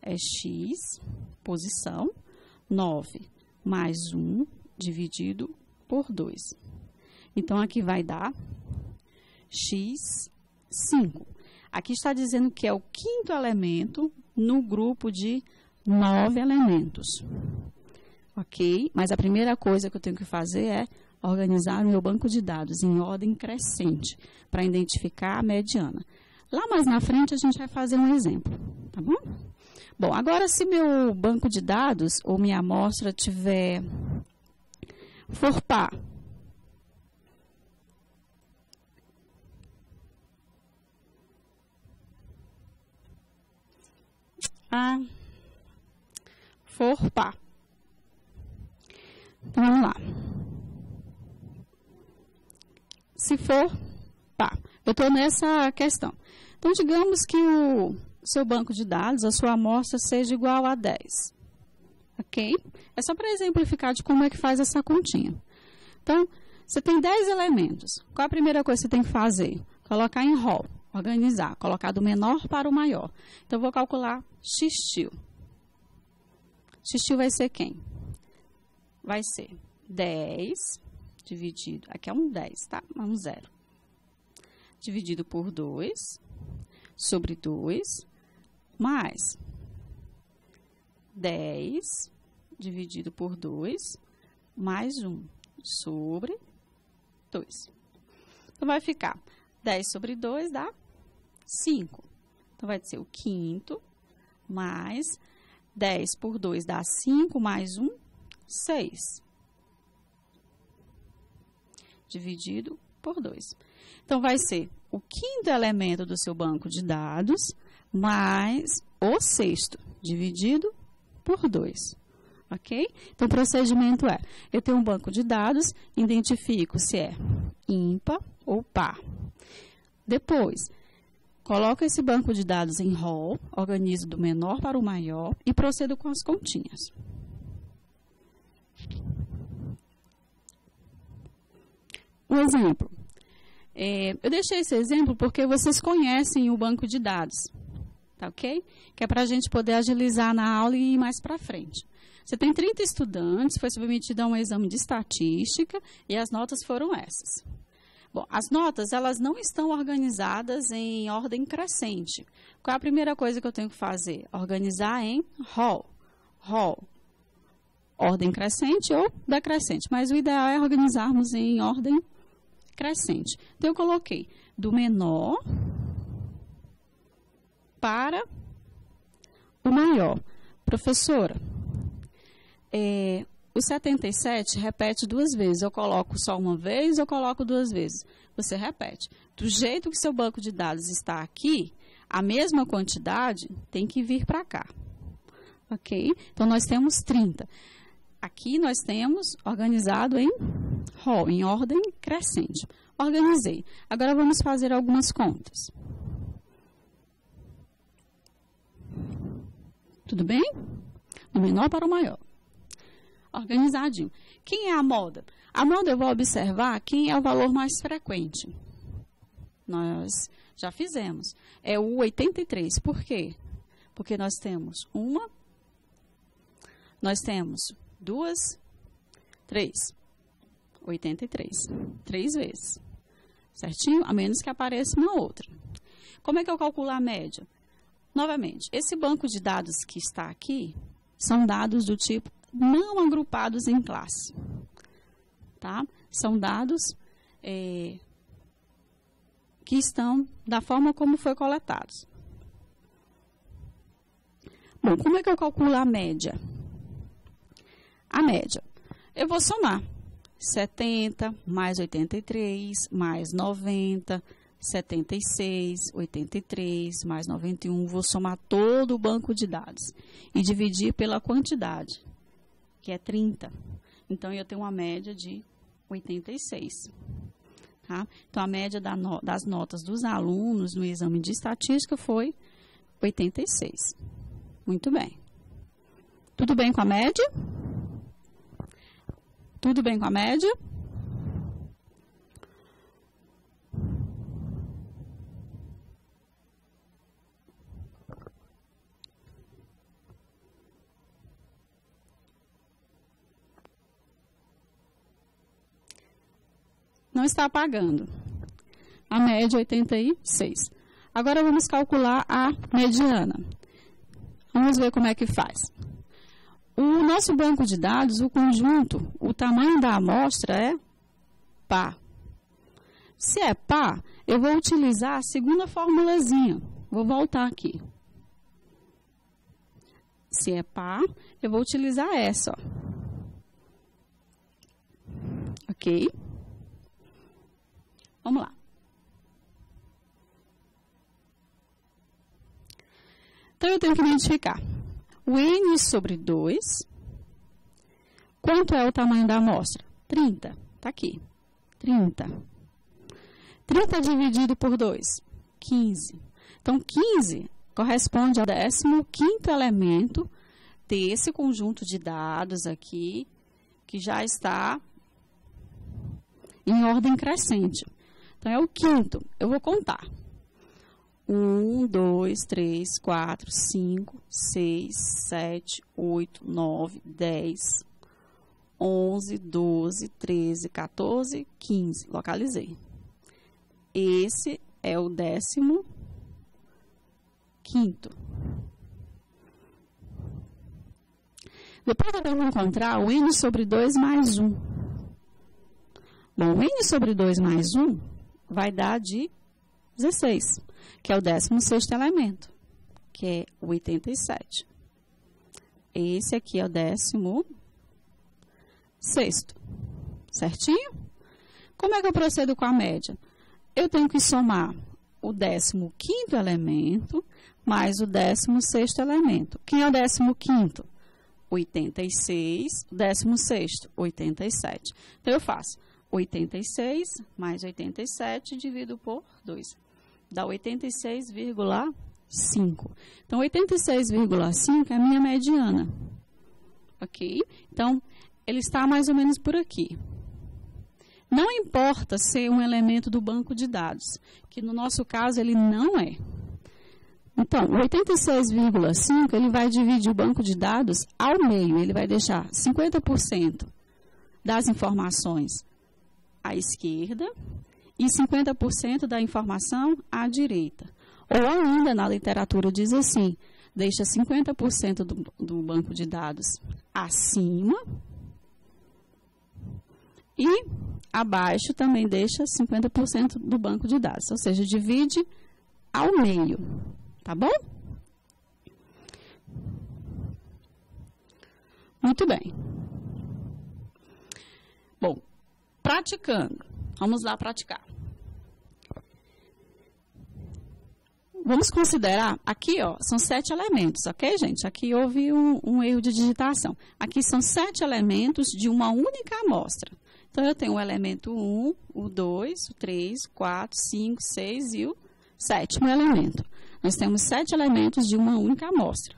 é X, posição, 9 mais 1 dividido por 2. Então, aqui vai dar X5. Aqui está dizendo que é o quinto elemento no grupo de 9 elementos. Ok? Mas a primeira coisa que eu tenho que fazer é organizar o meu banco de dados em ordem crescente para identificar a mediana. Lá mais na frente a gente vai fazer um exemplo, tá bom? Bom, agora se meu banco de dados ou minha amostra for par, Então, vamos lá. Se for par, eu estou nessa questão. Então, digamos que o seu banco de dados, a sua amostra, seja igual a 10. Ok? É só para exemplificar de como é que faz essa continha. Então, você tem 10 elementos. Qual a primeira coisa que você tem que fazer? Colocar em rol, organizar, colocar do menor para o maior. Então, eu vou calcular X-til. X-til vai ser quem? Vai ser 10 dividido, aqui é um 10, tá? Um 0. Dividido por 2, sobre 2, mais 10 dividido por 2, mais 1, sobre 2. Então, vai ficar 10 sobre 2 dá 5. Então, vai ser o quinto, mais 10 por 2 dá 5, mais 1, 6. Dividido por 2. Então, vai ser o quinto elemento do seu banco de dados, mais o sexto, dividido por 2. Ok? Então, o procedimento é, eu tenho um banco de dados, identifico se é ímpar ou par. Depois, coloco esse banco de dados em rol, organizo do menor para o maior e procedo com as continhas. Um exemplo. Eu deixei esse exemplo porque vocês conhecem o banco de dados, tá ok? Que é para a gente poder agilizar na aula e ir mais para frente. Você tem 30 estudantes, foi submetido a um exame de estatística e as notas foram essas. Bom, as notas, elas não estão organizadas em ordem crescente. Qual é a primeira coisa que eu tenho que fazer? Organizar em rol. Ordem crescente ou decrescente, mas o ideal é organizarmos em ordem crescente. Então, eu coloquei do menor para o maior. Professora, o 77 repete 2 vezes. Eu coloco só uma vez ou coloco 2 vezes? Você repete. Do jeito que seu banco de dados está aqui, a mesma quantidade tem que vir para cá. Ok? Então, nós temos 30. Aqui nós temos organizado em rol, em ordem crescente. Organizei. Agora, vamos fazer algumas contas. Tudo bem? Do menor para o maior. Organizadinho. Quem é a moda? A moda eu vou observar quem é o valor mais frequente. Nós já fizemos. É o 83. Por quê? Porque nós temos uma, nós temos duas, 3. 83. 3 vezes. Certinho? A menos que apareça uma outra. Como é que eu calculo a média? Novamente, esse banco de dados que está aqui são dados do tipo não agrupados em classe. Tá? São dados que estão da forma como foi coletados. Bom, como é que eu calculo a média? A média, eu vou somar 70 mais 83 mais 90, 76, 83 mais 91, vou somar todo o banco de dados e dividir pela quantidade, que é 30. Então, eu tenho uma média de 86. Tá? Então, a média das notas dos alunos no exame de estatística foi 86. Muito bem. Tudo bem com a média? Tudo bem com a média? Não está apagando. A média é 86. Agora, vamos calcular a mediana. Vamos ver como é que faz. O nosso banco de dados, o conjunto, o tamanho da amostra é par. Se é par, eu vou utilizar a segunda formulazinha. Vou voltar aqui. Se é par, eu vou utilizar essa. Ó. Ok? Vamos lá. Então, eu tenho que identificar o N sobre 2. Quanto é o tamanho da amostra? 30. Está aqui. 30. 30 dividido por 2. 15. Então, 15 corresponde ao 15º elemento desse conjunto de dados aqui, que já está em ordem crescente. Então, é o quinto. Eu vou contar. 1, 2, 3, 4, 5, 6, 7, 8, 9, 10, 11, 12, 13, 14, 15. Localizei. Esse é o 15º. Depois eu vou encontrar o N sobre 2 mais 1. Bom, o N sobre 2 mais 1 vai dar de 16, que é o 16º elemento, que é o 87. Esse aqui é o 16º. Certinho? Como é que eu procedo com a média? Eu tenho que somar o 15º elemento mais o 16º elemento. Quem é o 15º? 86. O 16º? 87. Então, eu faço 86 mais 87 dividido por 2. Dá 86,5. Então, 86,5 é a minha mediana. Ok? Então, ele está mais ou menos por aqui. Não importa ser um elemento do banco de dados, que no nosso caso ele não é. Então, o 86,5 ele vai dividir o banco de dados ao meio. Ele vai deixar 50% das informações à esquerda e 50% da informação à direita. Ou ainda, na literatura diz assim, deixa 50% do banco de dados acima e abaixo também deixa 50% do banco de dados. Ou seja, divide ao meio. Tá bom? Muito bem. Bom, praticando. Vamos lá praticar. vamos considerar, aqui, ó, são 7 elementos, ok, gente? Aqui houve um erro de digitação. Aqui são 7 elementos de uma única amostra. Então, eu tenho o elemento 1, o 2, o 3, 4, 5, 6 e o 7º elemento. Nós temos 7 elementos de uma única amostra.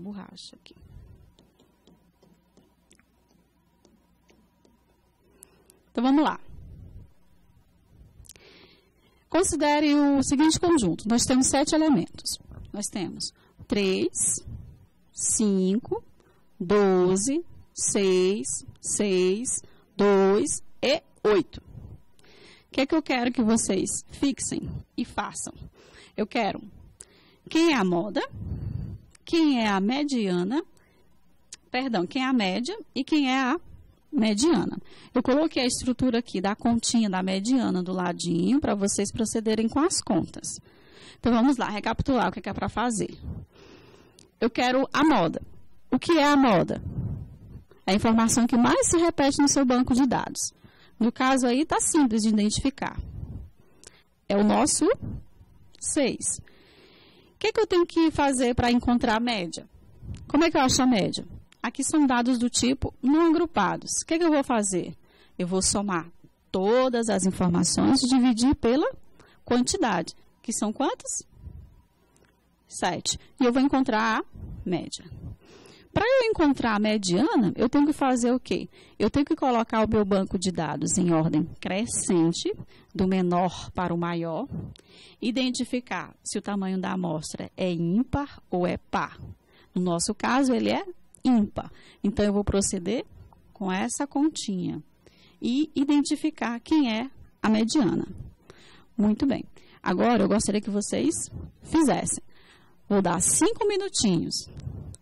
Borracha aqui. Então, vamos lá. Considere o seguinte conjunto. Nós temos 7 elementos. Nós temos 3, 5, 12, 6, 2 e 8. O que é que eu quero que vocês fixem e façam? Eu quero quem é a moda, quem é a mediana, perdão, quem é a média e quem é a mediana. Eu coloquei a estrutura aqui da continha da mediana do ladinho para vocês procederem com as contas. Então, vamos lá, recapitular o que é para fazer. Eu quero a moda. O que é a moda? É a informação que mais se repete no seu banco de dados. No caso aí, está simples de identificar. É o nosso 6. O que é que eu tenho que fazer para encontrar a média? Como é que eu acho a média? Aqui são dados do tipo não agrupados. O que é que eu vou fazer? Eu vou somar todas as informações e dividir pela quantidade. Que são quantas? 7. E eu vou encontrar a média. Para eu encontrar a mediana, eu tenho que fazer o quê? Eu tenho que colocar o meu banco de dados em ordem crescente, do menor para o maior, identificar se o tamanho da amostra é ímpar ou é par. No nosso caso, ele é ímpar. Então, eu vou proceder com essa continha e identificar quem é a mediana. Muito bem. Agora, eu gostaria que vocês fizessem. Vou dar 5 minutinhos,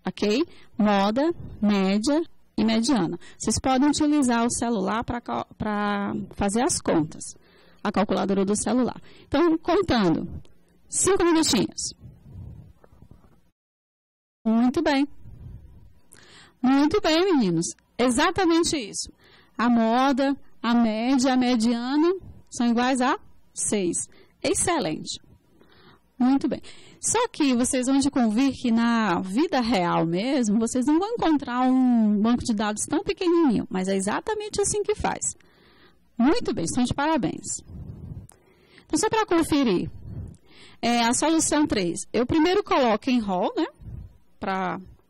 ok? Moda, média e mediana. Vocês podem utilizar o celular para fazer as contas. A calculadora do celular. Então, contando. 5 minutinhos. Muito bem. Muito bem, meninos. Exatamente isso. A moda, a média, a mediana são iguais a 6. Excelente. Muito bem. Só que vocês vão de convir que na vida real mesmo, vocês não vão encontrar um banco de dados tão pequenininho, mas é exatamente assim que faz. Muito bem, estão de parabéns. Então, só para conferir, a solução 3, eu primeiro coloco em rol, né?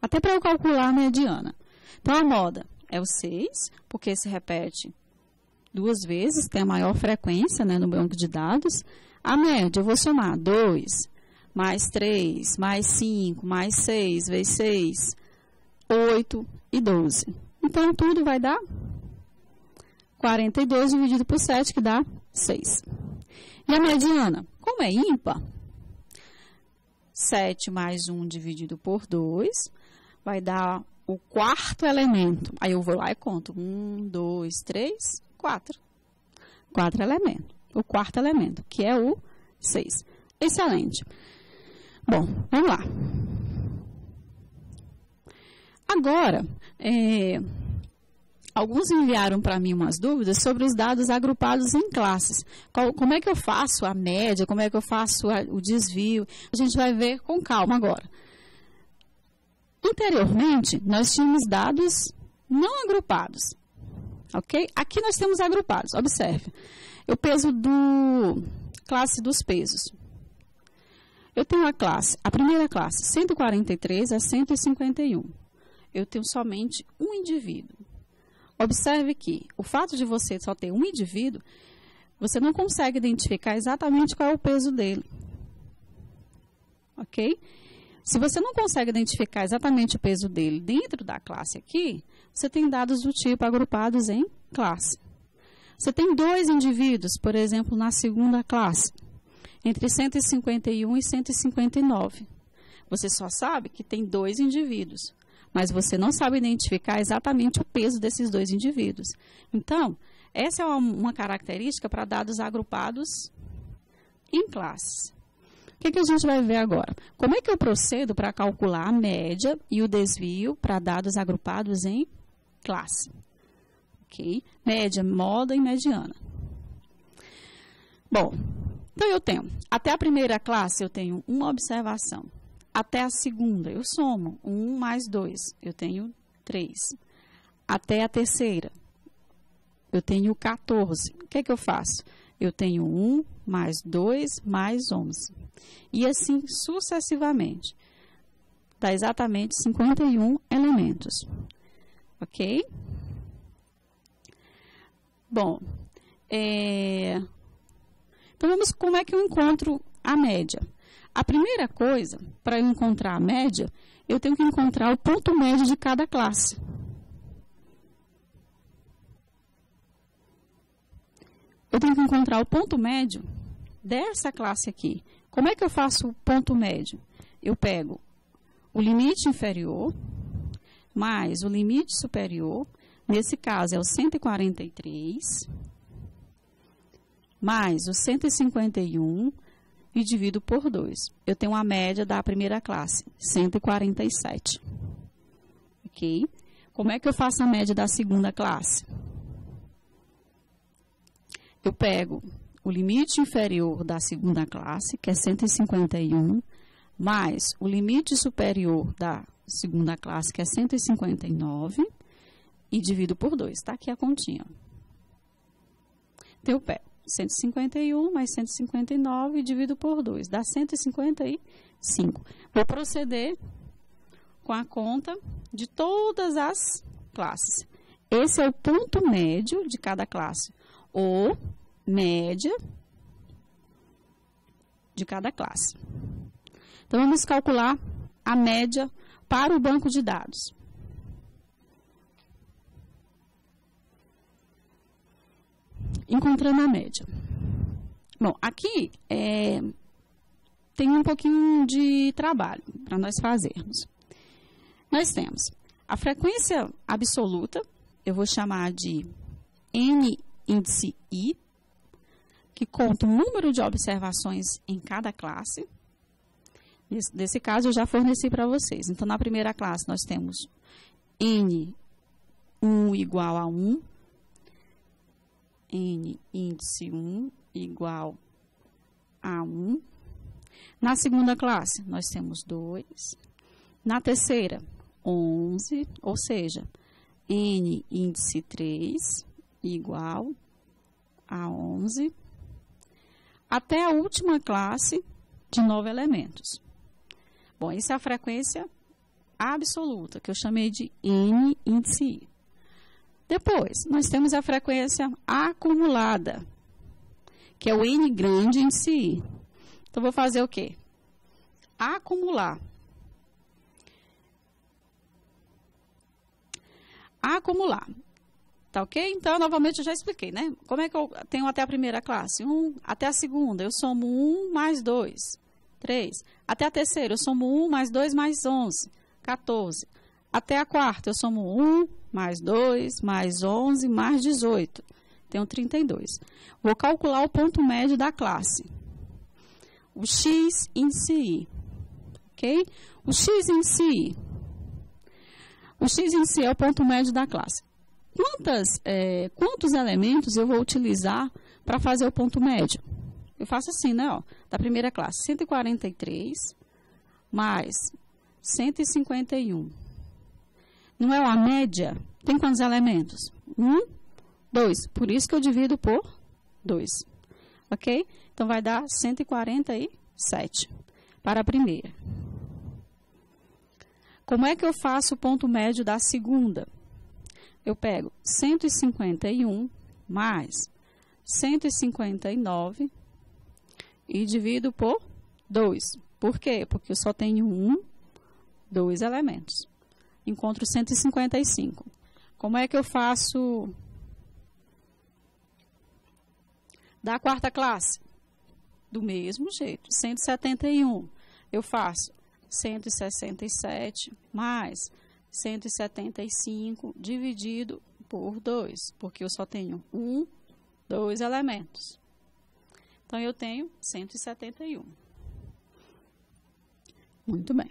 Até para eu calcular a mediana. Então, a moda é o 6, porque se repete 2 vezes, tem a maior frequência, né, no banco de dados. A média, eu vou somar 2, mais 3, mais 5, mais 6, vezes 6, 8 e 12. Então, tudo vai dar 42 dividido por 7, que dá 6. E a mediana, como é ímpar, 7 mais 1 dividido por 2, vai dar o 4º elemento. Aí eu vou lá e conto. 1, 2, 3, 4. 4 elementos. O 4º elemento, que é o 6. Excelente. Bom, vamos lá. Agora, alguns enviaram para mim umas dúvidas sobre os dados agrupados em classes. Como é que eu faço a média, como é que eu faço o desvio? A gente vai ver com calma agora. Anteriormente, nós tínhamos dados não agrupados, ok? Aqui nós temos agrupados, observe. O peso classe dos pesos. Eu tenho a primeira classe, 143 a 151. Eu tenho somente um indivíduo. Observe que o fato de você só ter um indivíduo, você não consegue identificar exatamente qual é o peso dele. Ok? Se você não consegue identificar exatamente o peso dele dentro da classe aqui, você tem dados do tipo agrupados em classe. Você tem 2 indivíduos, por exemplo, na segunda classe, entre 151 e 159. Você só sabe que tem 2 indivíduos, mas você não sabe identificar exatamente o peso desses 2 indivíduos. Então, essa é uma característica para dados agrupados em classes. O que a gente vai ver agora? Como é que eu procedo para calcular a média e o desvio para dados agrupados em classe? Ok? Média, moda e mediana. Bom, Então, eu tenho, até a primeira classe, eu tenho uma observação. Até a segunda, eu somo 1 mais 2, eu tenho 3. Até a terceira, eu tenho 14. O que é que eu faço? Eu tenho 1 mais 2 mais 11. E assim sucessivamente. Dá exatamente 51 elementos. Ok? Bom, então vamos, como é que eu encontro a média? A primeira coisa, para eu encontrar a média, eu tenho que encontrar o ponto médio de cada classe. Eu tenho que encontrar o ponto médio dessa classe aqui. Como é que eu faço o ponto médio? Eu pego o limite inferior mais o limite superior, nesse caso é o 143, mais o 151 e divido por 2. Eu tenho a média da primeira classe, 147. Ok? Como é que eu faço a média da segunda classe? Eu pego o limite inferior da segunda classe, que é 151, mais o limite superior da segunda classe, que é 159, e divido por 2. Está aqui a continha. Então, eu pego 151 mais 159 e divido por 2. Dá 155. Vou proceder com a conta de todas as classes. Esse é o ponto médio de cada classe, ou média de cada classe. Então, vamos calcular a média para o banco de dados. Encontrando a média. Bom, aqui tem um pouquinho de trabalho para nós fazermos. Nós temos a frequência absoluta, eu vou chamar de N índice I, que conta o número de observações em cada classe. Nesse caso, eu já forneci para vocês. Então, na primeira classe, nós temos N1 igual a 1, N índice 1 igual a 1. Na segunda classe, nós temos 2. Na terceira, 11, ou seja, N índice 3 igual a 11. Até a última classe de 9 elementos. Bom, essa é a frequência absoluta, que eu chamei de N índice I. Depois, nós temos a frequência acumulada, que é o N grande índice I. Então, vou fazer o quê? Acumular. Acumular. Tá ok? Então, novamente, eu já expliquei, né? Como é que eu tenho até a primeira classe? 1 até a segunda, eu somo 1 mais 2, 3. Até a terceira, eu somo 1 mais 2 mais 11, 14. Até a quarta, eu somo 1 mais 2 mais 11 mais 18. Tenho 32. Vou calcular o ponto médio da classe. O X índice I. Ok? O X índice I. O X índice I é o ponto médio da classe. Quantos elementos eu vou utilizar para fazer o ponto médio? Eu faço assim, né? Ó, da primeira classe, 143 mais 151. Não é uma média? Tem quantos elementos? 1, 2. Por isso que eu divido por 2. Ok? Então, vai dar 147 para a primeira. Como é que eu faço o ponto médio da segunda? Eu pego 151 mais 159 e divido por 2. Por quê? Porque eu só tenho 2 elementos. Encontro 155. Como é que eu faço da quarta classe? Do mesmo jeito, 171. Eu faço 167 mais 175 dividido por 2, porque eu só tenho 2 elementos. Então, eu tenho 171. Muito bem.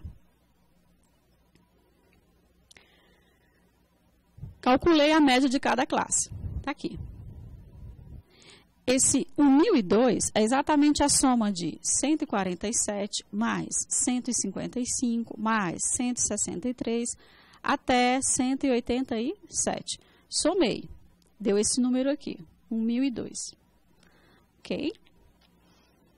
Calculei a média de cada classe. Está aqui. esse 1.002 é exatamente a soma de 147 mais 155 mais 163 até 187. Somei. Deu esse número aqui, 1.002. Ok?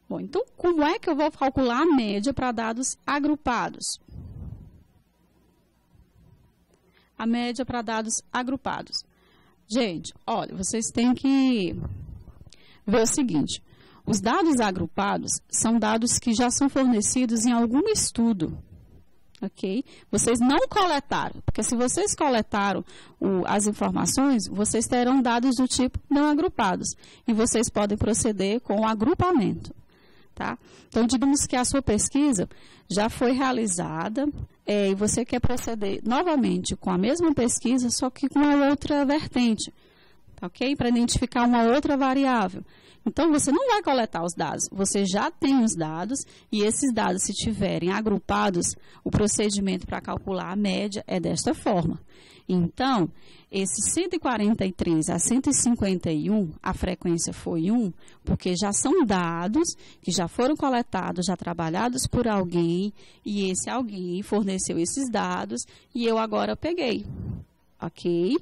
Bom, então, como é que eu vou calcular a média para dados agrupados? A média para dados agrupados. Gente, olha, vocês têm que ver o seguinte. Os dados agrupados são dados que já são fornecidos em algum estudo. Ok? Vocês não coletaram, porque se vocês coletaram as informações, vocês terão dados do tipo não agrupados. E vocês podem proceder com o agrupamento. Tá? Então, digamos que a sua pesquisa já foi realizada e você quer proceder novamente com a mesma pesquisa, só que com a outra vertente, tá, ok? Para identificar uma outra variável. Então, você não vai coletar os dados, você já tem os dados e esses dados, se tiverem agrupados, o procedimento para calcular a média é desta forma. Então, esse 143 a 151, a frequência foi 1, porque já são dados que já foram coletados, já trabalhados por alguém, e esse alguém forneceu esses dados, e eu agora peguei, ok?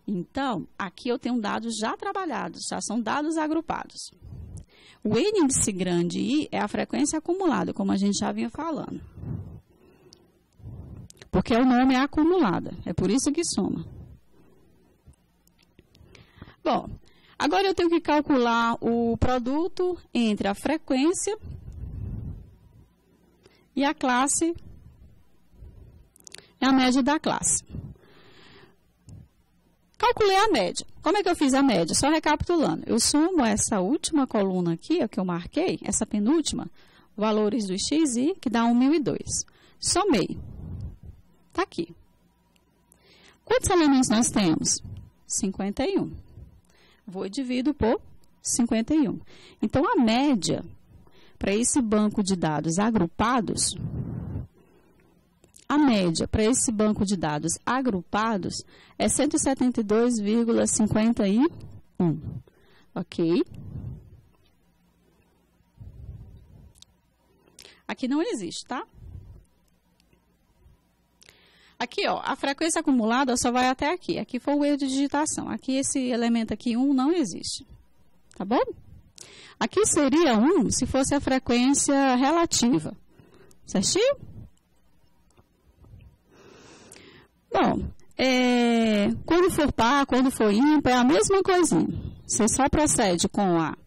Então, aqui eu tenho dados já trabalhados, já são dados agrupados. O índice grande I é a frequência acumulada, como a gente já vinha falando. Porque o nome é acumulada, é por isso que soma. Bom, agora eu tenho que calcular o produto entre a frequência e a classe, e a média da classe. Calculei a média. Como é que eu fiz a média? Só recapitulando. Eu somo essa última coluna aqui, ó, que eu marquei, essa penúltima, valores do XI, que dá 1.002. Somei. Está aqui. Quantos elementos nós temos? 51. Vou e divido por 51. Então, a média para esse banco de dados agrupados, é 172,51. Ok? Aqui não existe, tá? Aqui, ó, a frequência acumulada só vai até aqui. Aqui foi o erro de digitação. Aqui, esse elemento aqui, 1, não existe. Tá bom? Aqui seria 1 se fosse a frequência relativa. Certinho? Bom, quando for par, quando for ímpar, é a mesma coisinha. Você só procede com a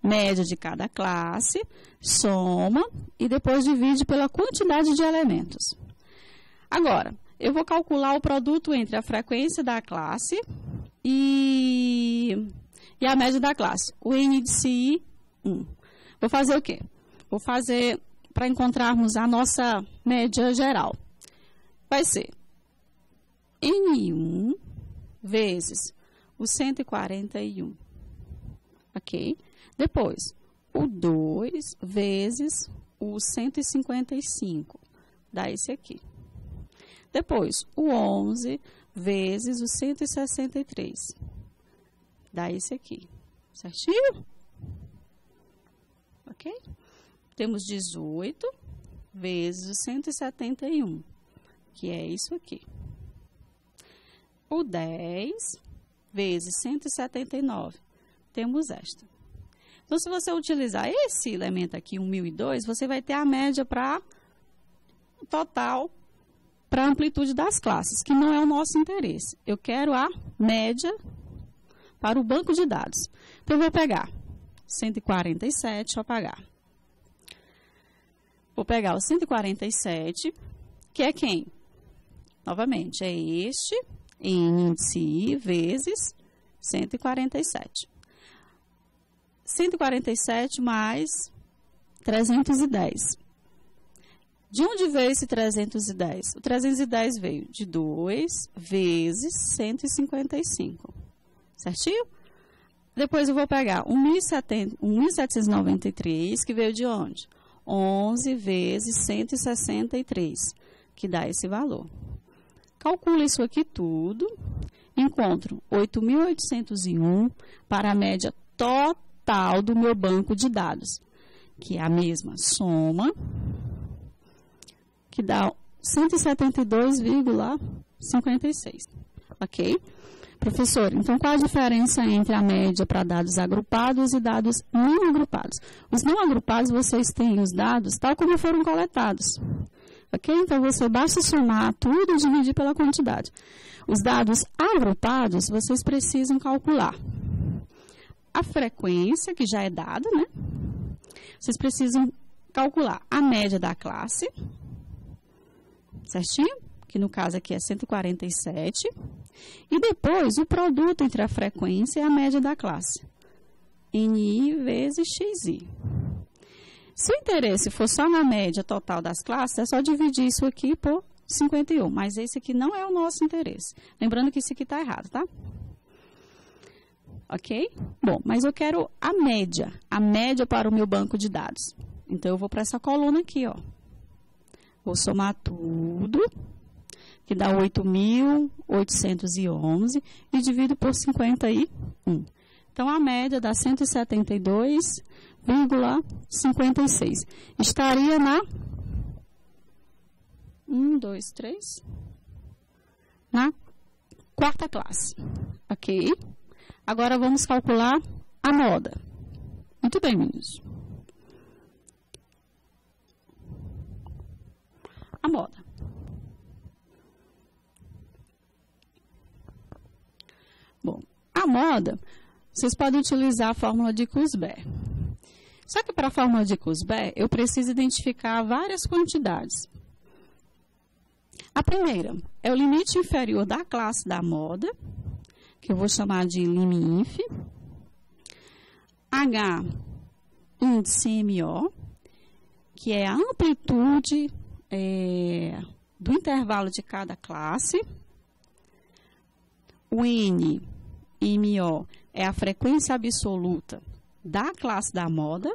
média de cada classe, soma e depois divide pela quantidade de elementos. Agora, eu vou calcular o produto entre a frequência da classe e a média da classe. O índice I, 1. Vou fazer o quê? Vou fazer para encontrarmos a nossa média geral. Vai ser N1 vezes o 141. Ok? Depois, o 2 vezes o 155. Dá esse aqui. Depois, o 11 vezes o 163. Dá esse aqui. Certinho? Ok? Temos 18 vezes o 171, que é isso aqui. O 10 vezes 179. Temos esta. Então, se você utilizar esse elemento aqui, 1.002, você vai ter a média para total, para a amplitude das classes, que não é o nosso interesse. Eu quero a média para o banco de dados. Então, eu vou pegar 147, deixa eu apagar. Vou pegar o 147, que é quem? Novamente, é este, índice I, vezes 147. 147 mais 310. De onde veio esse 310? O 310 veio de 2 vezes 155. Certinho? Depois eu vou pegar 1.793, que veio de onde? 11 vezes 163, que dá esse valor. Calculo isso aqui tudo, encontro 8.801 para a média total do meu banco de dados, que é a mesma soma, que dá 172,56. Ok? Professor, então qual a diferença entre a média para dados agrupados e dados não agrupados? Os não agrupados, vocês têm os dados tal como foram coletados. Ok? Então, você basta somar tudo e dividir pela quantidade. Os dados agrupados, vocês precisam calcular a frequência, que já é dada, né? Vocês precisam calcular a média da classe, certinho? Que no caso aqui é 147. E depois, o produto entre a frequência e a média da classe. NI vezes XI. Se o interesse for só na média total das classes, é só dividir isso aqui por 51. Mas esse aqui não é o nosso interesse. Lembrando que isso aqui está errado, tá? Ok? Bom, mas eu quero a média para o meu banco de dados. Então, eu vou para essa coluna aqui, ó. Vou somar tudo, que dá 8.811, e divido por 51. Então, a média dá 172,56. Estaria na 4ª classe. Ok? Agora, vamos calcular a moda. Muito bem, meninos. A moda. Bom, a moda, vocês podem utilizar a fórmula de Kurzbach. Só que para a fórmula de Kurzbach, eu preciso identificar várias quantidades. A primeira é o limite inferior da classe da moda, que eu vou chamar de lim_inf. H, índice MO, que é a amplitude do intervalo de cada classe. O N, MO, é a frequência absoluta da classe da moda.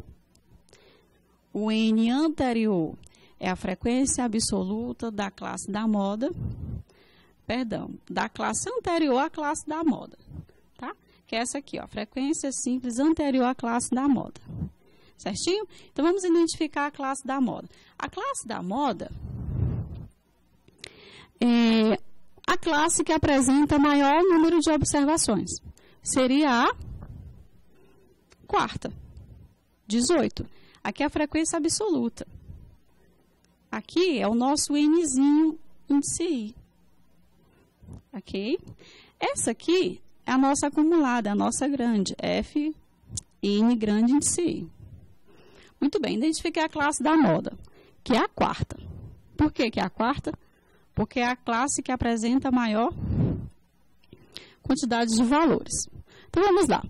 O N anterior é a frequência absoluta da classe da moda. Perdão, da classe anterior à classe da moda. Tá? Que é essa aqui, ó, frequência simples anterior à classe da moda. Certinho? Então, vamos identificar a classe da moda. A classe da moda é a classe que apresenta maior número de observações. Seria a 4ª, 18. Aqui é a frequência absoluta. Aqui é o nosso Nzinho, índice I. Ok? Essa aqui é a nossa acumulada, a nossa grande, F, N grande, índice I. Muito bem, identifiquei a classe da moda, que é a 4ª. Por que é a 4ª? Porque é a classe que apresenta maior quantidade de valores. Então, vamos lá.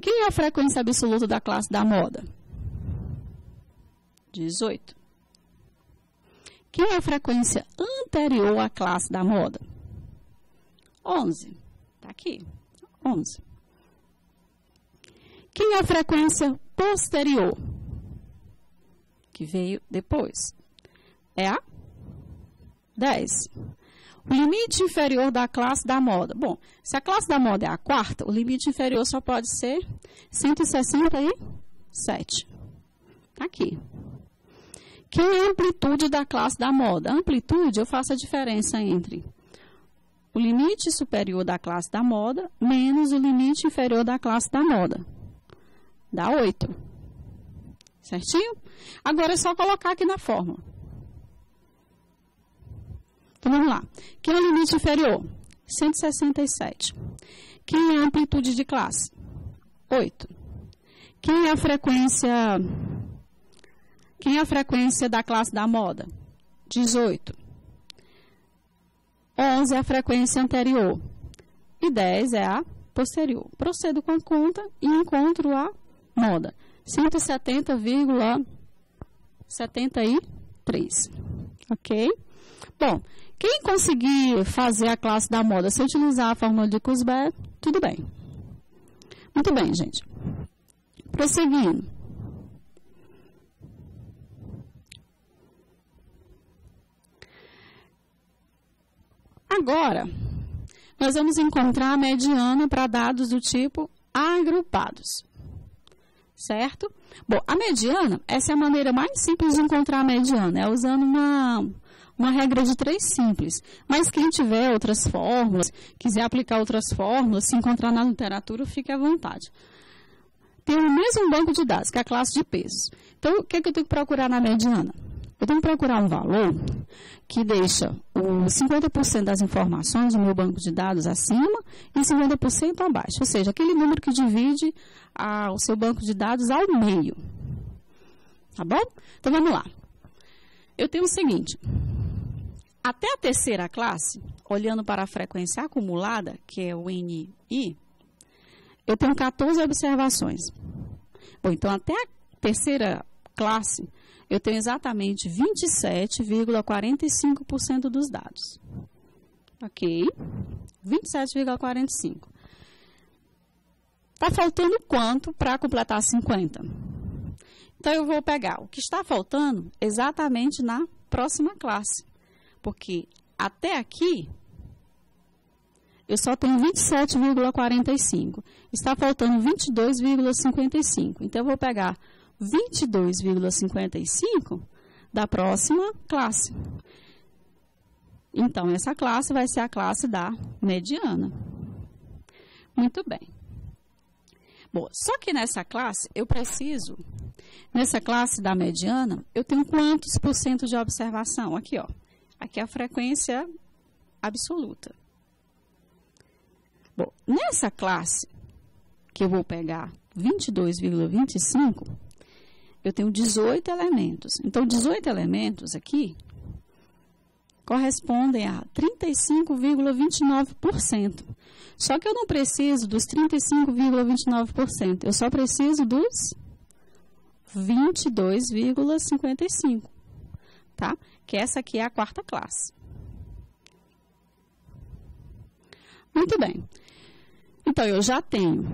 Quem é a frequência absoluta da classe da moda? 18. Quem é a frequência anterior à classe da moda? 11. Está aqui. 11. Quem é a frequência posterior? Que veio depois. É a 10. O limite inferior da classe da moda. Bom, se a classe da moda é a 4ª, o limite inferior só pode ser 167. Aqui. Quem é a amplitude da classe da moda? A amplitude, eu faço a diferença entre o limite superior da classe da moda menos o limite inferior da classe da moda. Dá 8. Certinho? Agora é só colocar aqui na fórmula. Então, vamos lá. Quem é o limite inferior? 167. Quem é a amplitude de classe? 8. Quem é a frequência da classe da moda? 18. 11 é a frequência anterior. E 10 é a posterior. Procedo com a conta e encontro a moda. 170,73. Ok? Bom, quem conseguir fazer a classe da moda se utilizar a fórmula de Kurzbach, tudo bem. Muito bem, gente. Prosseguindo. Agora, nós vamos encontrar a mediana para dados do tipo A agrupados. Certo? Bom, a mediana, essa é a maneira mais simples de encontrar a mediana, é usando uma regra de 3 simples. Mas quem tiver outras fórmulas, quiser aplicar outras fórmulas, se encontrar na literatura, fique à vontade. Tem o mesmo banco de dados, que é a classe de pesos. Então, o que eu tenho que procurar na mediana? Eu tenho que procurar um valor que deixa os 50% das informações do meu banco de dados acima e 50% abaixo. Ou seja, aquele número que divide o seu banco de dados ao meio. Tá bom? Então, vamos lá. Eu tenho o seguinte. Até a terceira classe, olhando para a frequência acumulada, que é o NI, eu tenho 14 observações. Bom, então, até a terceira classe, eu tenho exatamente 27,45% dos dados. Ok? 27,45%. Está faltando quanto para completar 50%? Então, eu vou pegar o que está faltando exatamente na próxima classe. Porque até aqui, eu só tenho 27,45%. Está faltando 22,55%. Então, eu vou pegar 22,55 da próxima classe. Então, essa classe vai ser a classe da mediana. Muito bem. Bom, só que nessa classe, nessa classe da mediana, eu tenho quantos por cento de observação? Aqui, ó. Aqui é a frequência absoluta. Bom, nessa classe, que eu vou pegar 22,25, eu tenho 18 elementos. Então, 18 elementos aqui correspondem a 35,29%. Só que eu não preciso dos 35,29%. Eu só preciso dos 22,55%. Tá? Que essa aqui é a quarta classe. Muito bem. Então, eu já tenho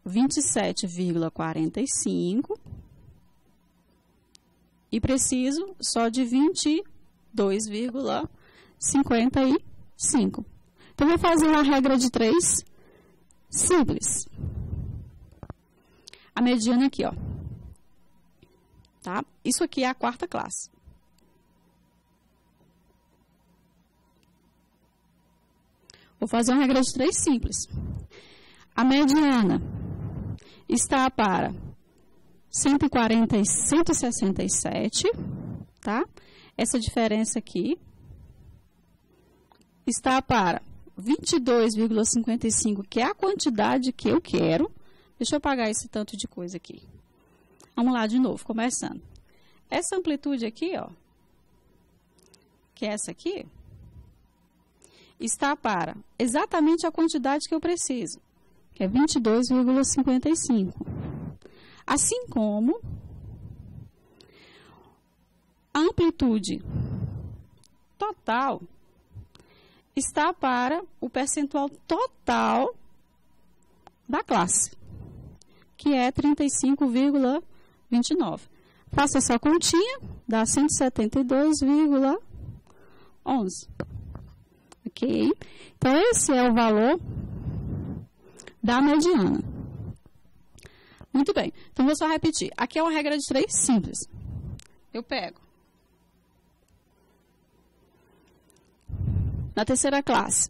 27,45 e preciso só de 22,55. Então, vou fazer uma regra de 3 simples. A mediana aqui, ó. Tá? Isso aqui é a quarta classe. Vou fazer uma regra de 3 simples. A mediana está para 167, tá? Essa diferença aqui está para 22,55, que é a quantidade que eu quero. Deixa eu apagar esse tanto de coisa aqui. Vamos lá de novo, começando. Essa amplitude aqui, ó, que é essa aqui, está para exatamente a quantidade que eu preciso, que é 22,55. Assim como a amplitude total está para o percentual total da classe, que é 35,29. Faça essa continha, dá 172,11. Ok? Então, esse é o valor da mediana. Muito bem. Então, vou só repetir. Aqui é uma regra de 3 simples. Eu pego. Na terceira classe,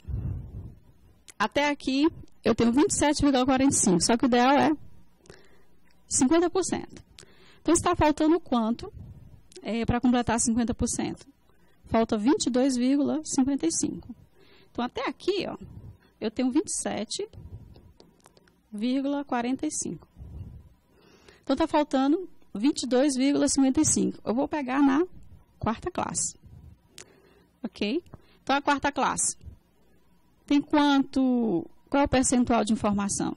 até aqui, eu tenho 27,45. Só que o ideal é 50%. Então, está faltando quanto para completar 50%? Falta 22,55. Então, até aqui, ó, eu tenho 27,45. Então, está faltando 22,55. Eu vou pegar na quarta classe. Ok? Então, a quarta classe tem quanto? Qual é o percentual de informação?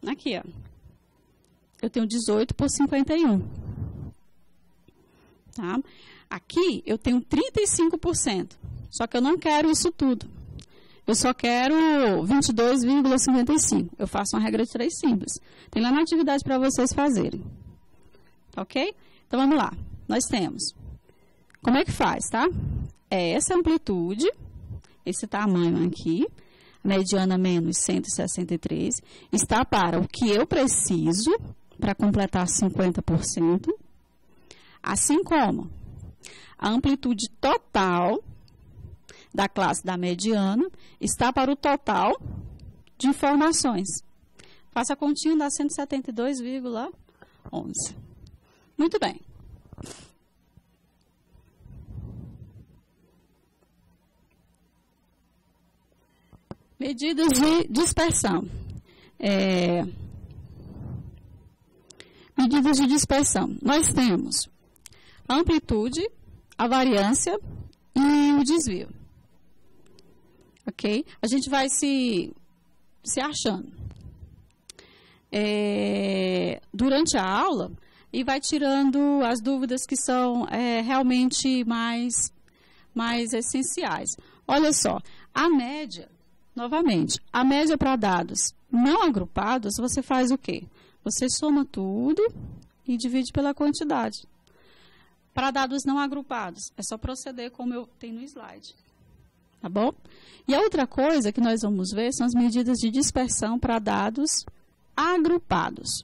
Aqui, ó. Eu tenho 18 por 51. Tá? Aqui, eu tenho 35%. Só que eu não quero isso tudo. Eu só quero 22,55. Eu faço uma regra de 3 simples. Tem lá na atividade para vocês fazerem. Ok? Então, vamos lá. Nós temos. Como é que faz, tá? É essa amplitude, esse tamanho aqui. mediana menos 163, está para o que eu preciso para completar 50%, assim como a amplitude total da classe da mediana está para o total de informações. Faça a continha, dá 172,11. Muito bem. Medidas de dispersão. Medidas de dispersão. Nós temos a amplitude, a variância e o desvio. Ok? A gente vai se achando durante a aula e vai tirando as dúvidas que são realmente mais essenciais. Olha só, a média, novamente, a média para dados não agrupados, você faz o quê? Você soma tudo e divide pela quantidade. Para dados não agrupados, é só proceder como eu tenho no slide. Tá bom? E a outra coisa que nós vamos ver são as medidas de dispersão para dados agrupados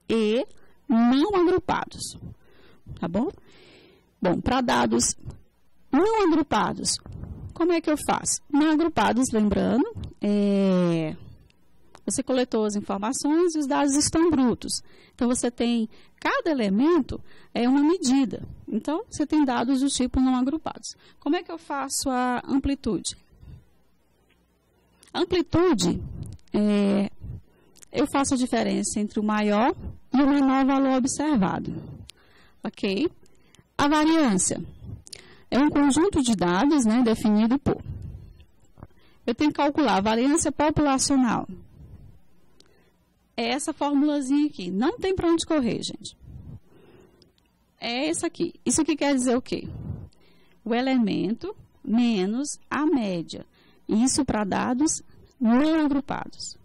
e não agrupados. Tá bom? Bom, para dados não agrupados, como é que eu faço? Não agrupados, lembrando, você coletou as informações e os dados estão brutos. Então, você tem, cada elemento é uma medida. Então, você tem dados do tipo não agrupados. Como é que eu faço a amplitude? A amplitude, eu faço a diferença entre o maior e o menor valor observado. Ok? A variância é um conjunto de dados, né, definido por... Eu tenho que calcular a variância populacional. É essa formulazinha aqui. Não tem para onde correr, gente. É essa aqui. Isso aqui quer dizer o quê? O elemento menos a média. Isso para dados não agrupados.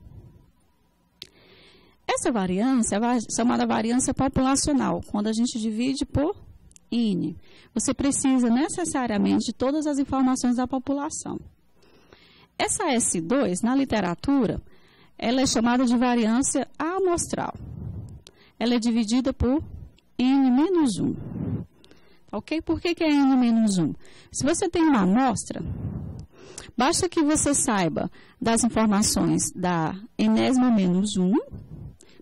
Essa variância é chamada variância populacional, quando a gente divide por N. Você precisa necessariamente de todas as informações da população. Essa S2, na literatura, ela é chamada de variância amostral. Ela é dividida por N-1. Ok? Por que é N-1? Se você tem uma amostra, basta que você saiba das informações da enésima menos 1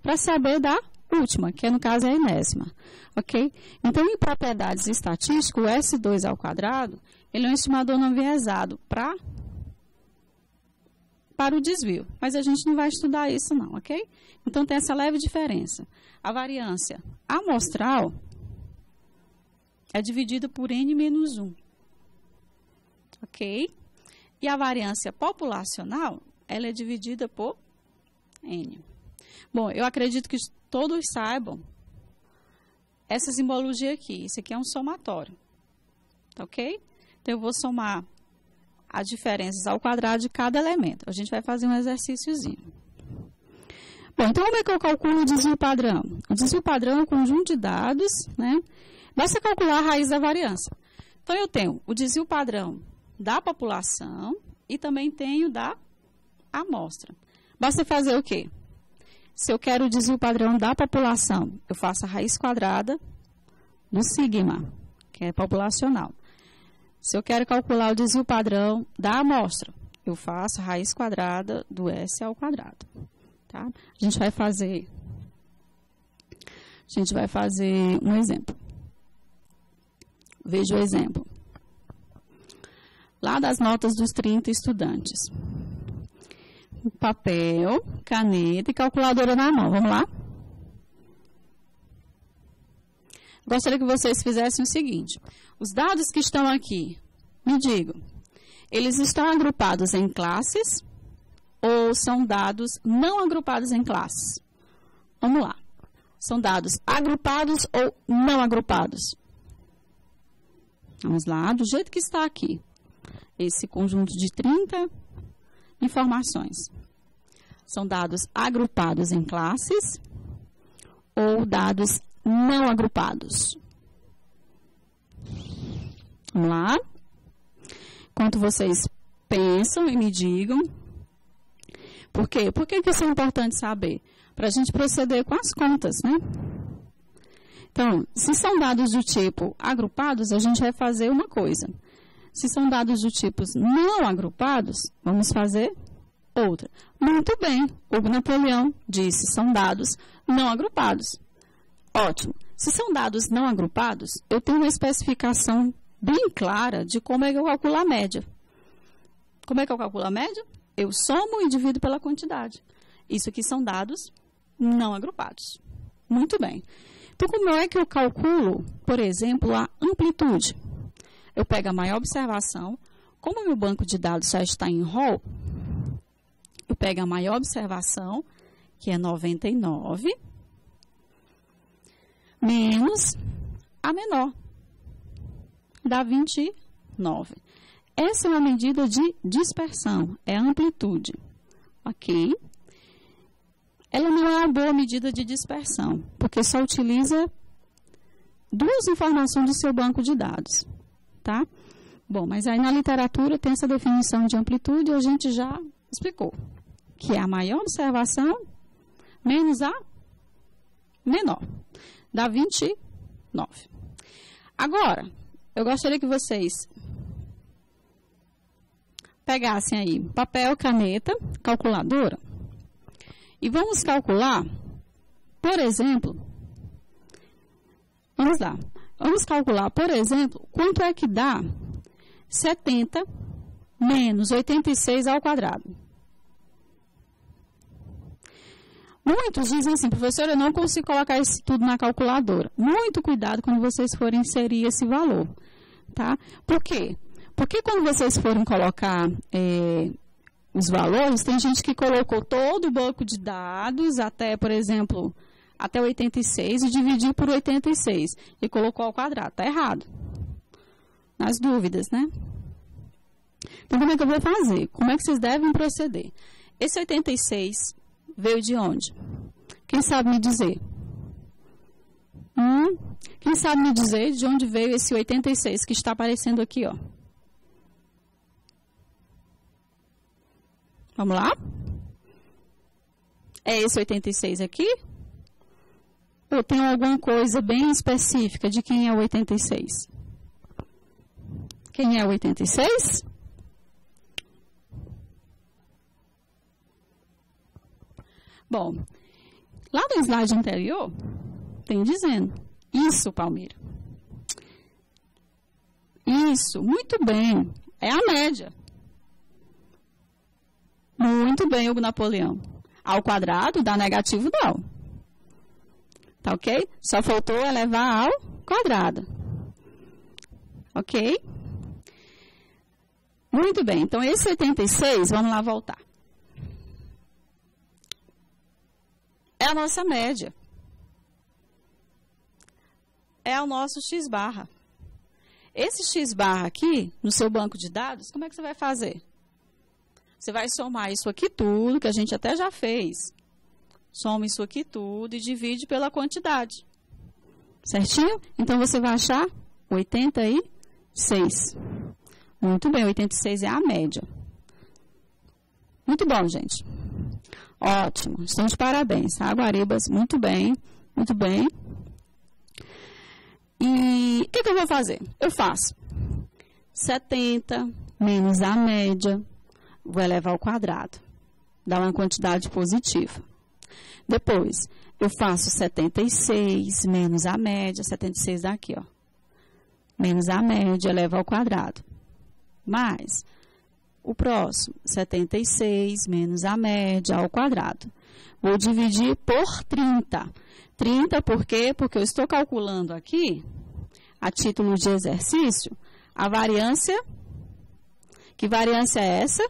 para saber da última, que no caso é a enésima. Ok? Então, em propriedades estatísticas, o S2 ao quadrado, ele é um estimador não enviesado para o desvio. Mas a gente não vai estudar isso não, ok? Então, tem essa leve diferença. A variância amostral é dividida por N-1. Ok? E a variância populacional, ela é dividida por N. Bom, eu acredito que todos saibam essa simbologia aqui. Isso aqui é um somatório. Tá ok? Então, eu vou somar as diferenças ao quadrado de cada elemento. A gente vai fazer um exercíciozinho. Bom, então como é que eu calculo o desvio padrão? O desvio padrão é um conjunto de dados, né? Basta calcular a raiz da variância. Então, eu tenho o desvio padrão da população e também tenho da amostra. Basta fazer o quê? Se eu quero o desvio padrão da população, eu faço a raiz quadrada do sigma, que é populacional. Se eu quero calcular o desvio padrão da amostra, eu faço a raiz quadrada do S ao quadrado. Tá? A gente vai fazer um exemplo. Veja o exemplo. Lá das notas dos 30 estudantes. Papel, caneta e calculadora na mão. Vamos lá? Gostaria que vocês fizessem o seguinte. Os dados que estão aqui, me digam, eles estão agrupados em classes ou são dados não agrupados em classes? Vamos lá. São dados agrupados ou não agrupados? Vamos lá, do jeito que está aqui. Esse conjunto de 30 informações. São dados agrupados em classes ou dados não agrupados? Vamos lá. Enquanto vocês pensam e me digam. Por quê? Por que isso é importante saber? Para a gente proceder com as contas, né? Então, se são dados do tipo agrupados, a gente vai fazer uma coisa. Se são dados do tipo não agrupados, vamos fazer outra. Muito bem, Hugo Napoleão disse, são dados não agrupados. Ótimo. Se são dados não agrupados, eu tenho uma especificação bem clara de como é que eu calculo a média. Como é que eu calculo a média? Eu somo e divido pela quantidade. Isso aqui são dados não agrupados. Muito bem. Então, como é que eu calculo, por exemplo, a amplitude? Eu pego a maior observação. Como o meu banco de dados já está em RAW, eu pego a maior observação, que é 99, menos a menor, dá 29. Essa é uma medida de dispersão, é a amplitude, ok? Ela não é uma boa medida de dispersão, porque só utiliza duas informações do seu banco de dados, tá? Bom, mas aí na literatura tem essa definição de amplitude, a gente já explicou, que é a maior observação menos a menor, dá 29. Agora, eu gostaria que vocês pegassem aí papel, caneta, calculadora, e vamos calcular, por exemplo, vamos calcular, por exemplo, quanto é que dá 70 menos 86 ao quadrado. Muitos dizem assim, professor, eu não consigo colocar isso tudo na calculadora. Muito cuidado quando vocês forem inserir esse valor, tá? Por quê? Porque quando vocês forem colocar os valores, tem gente que colocou todo o banco de dados até, por exemplo, até 86 e dividiu por 86 e colocou ao quadrado. Está errado. Nas dúvidas, né? Então, como é que eu vou fazer? Como é que vocês devem proceder? Esse 86 veio de onde? Quem sabe me dizer? Quem sabe me dizer de onde veio esse 86 que está aparecendo aqui, ó? Vamos lá? É esse 86 aqui? Ou tem alguma coisa bem específica de quem é o 86? Quem é o 86? Bom, lá no slide anterior, tem dizendo, isso, Palmeira. Isso, muito bem, é a média. Muito bem, Hugo Napoleão. Ao quadrado dá negativo, não. Tá ok? Só faltou elevar ao quadrado. Ok? Muito bem, então esse 86, vamos lá voltar. É a nossa média. É o nosso x barra. Esse x barra aqui, no seu banco de dados, como é que você vai fazer? Você vai somar isso aqui tudo, que a gente até já fez. Soma isso aqui tudo e divide pela quantidade. Certinho? Então, você vai achar 86. Muito bem, 86 é a média. Muito bom, gente. Ótimo, estão de parabéns, tá? Guaribas, muito bem, muito bem. E o que eu vou fazer? Eu faço 70 menos a média, vou elevar ao quadrado, dá uma quantidade positiva. Depois, eu faço 76 menos a média, 76 daqui, ó. Menos a média, eleva ao quadrado. Mais o próximo, 76 menos a média ao quadrado. Vou dividir por 30. 30 por quê? Porque eu estou calculando aqui, a título de exercício, a variância. Que variância é essa?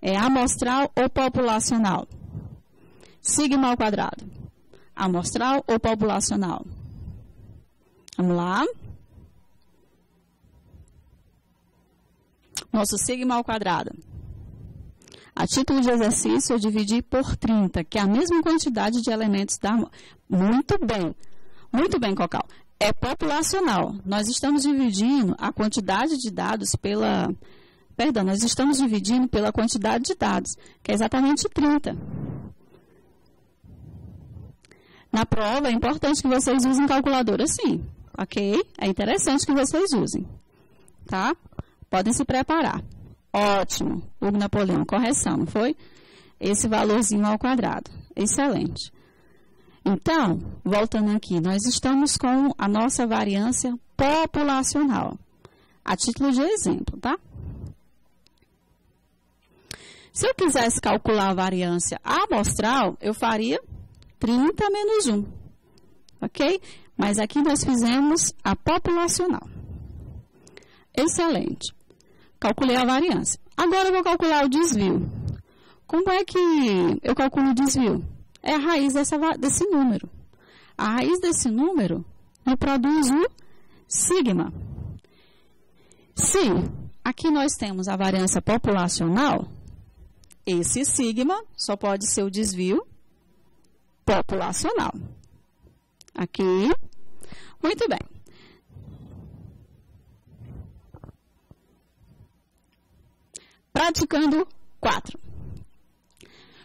É amostral ou populacional? Sigma ao quadrado. Amostral ou populacional? Vamos lá. Nosso sigma ao quadrado. A título de exercício, eu dividi por 30, que é a mesma quantidade de elementos da... Muito bem, Cocal. É populacional. Nós estamos dividindo a quantidade de dados pela Perdão, nós estamos dividindo pela quantidade de dados, que é exatamente 30. Na prova, é importante que vocês usem calculadora sim, ok? É interessante que vocês usem, tá? Podem se preparar. Ótimo, Hugo Napoleão, correção, não foi? Esse valorzinho ao quadrado, excelente. Então, voltando aqui, nós estamos com a nossa variância populacional, a título de exemplo, tá? Se eu quisesse calcular a variância amostral, eu faria 30 menos 1, ok? Mas aqui nós fizemos a populacional. Excelente. Calculei a variância. Agora eu vou calcular o desvio. Como é que eu calculo o desvio? É a raiz desse número. A raiz desse número me produz o sigma. Se aqui nós temos a variância populacional, esse sigma só pode ser o desvio populacional. Aqui. Muito bem. Praticando 4.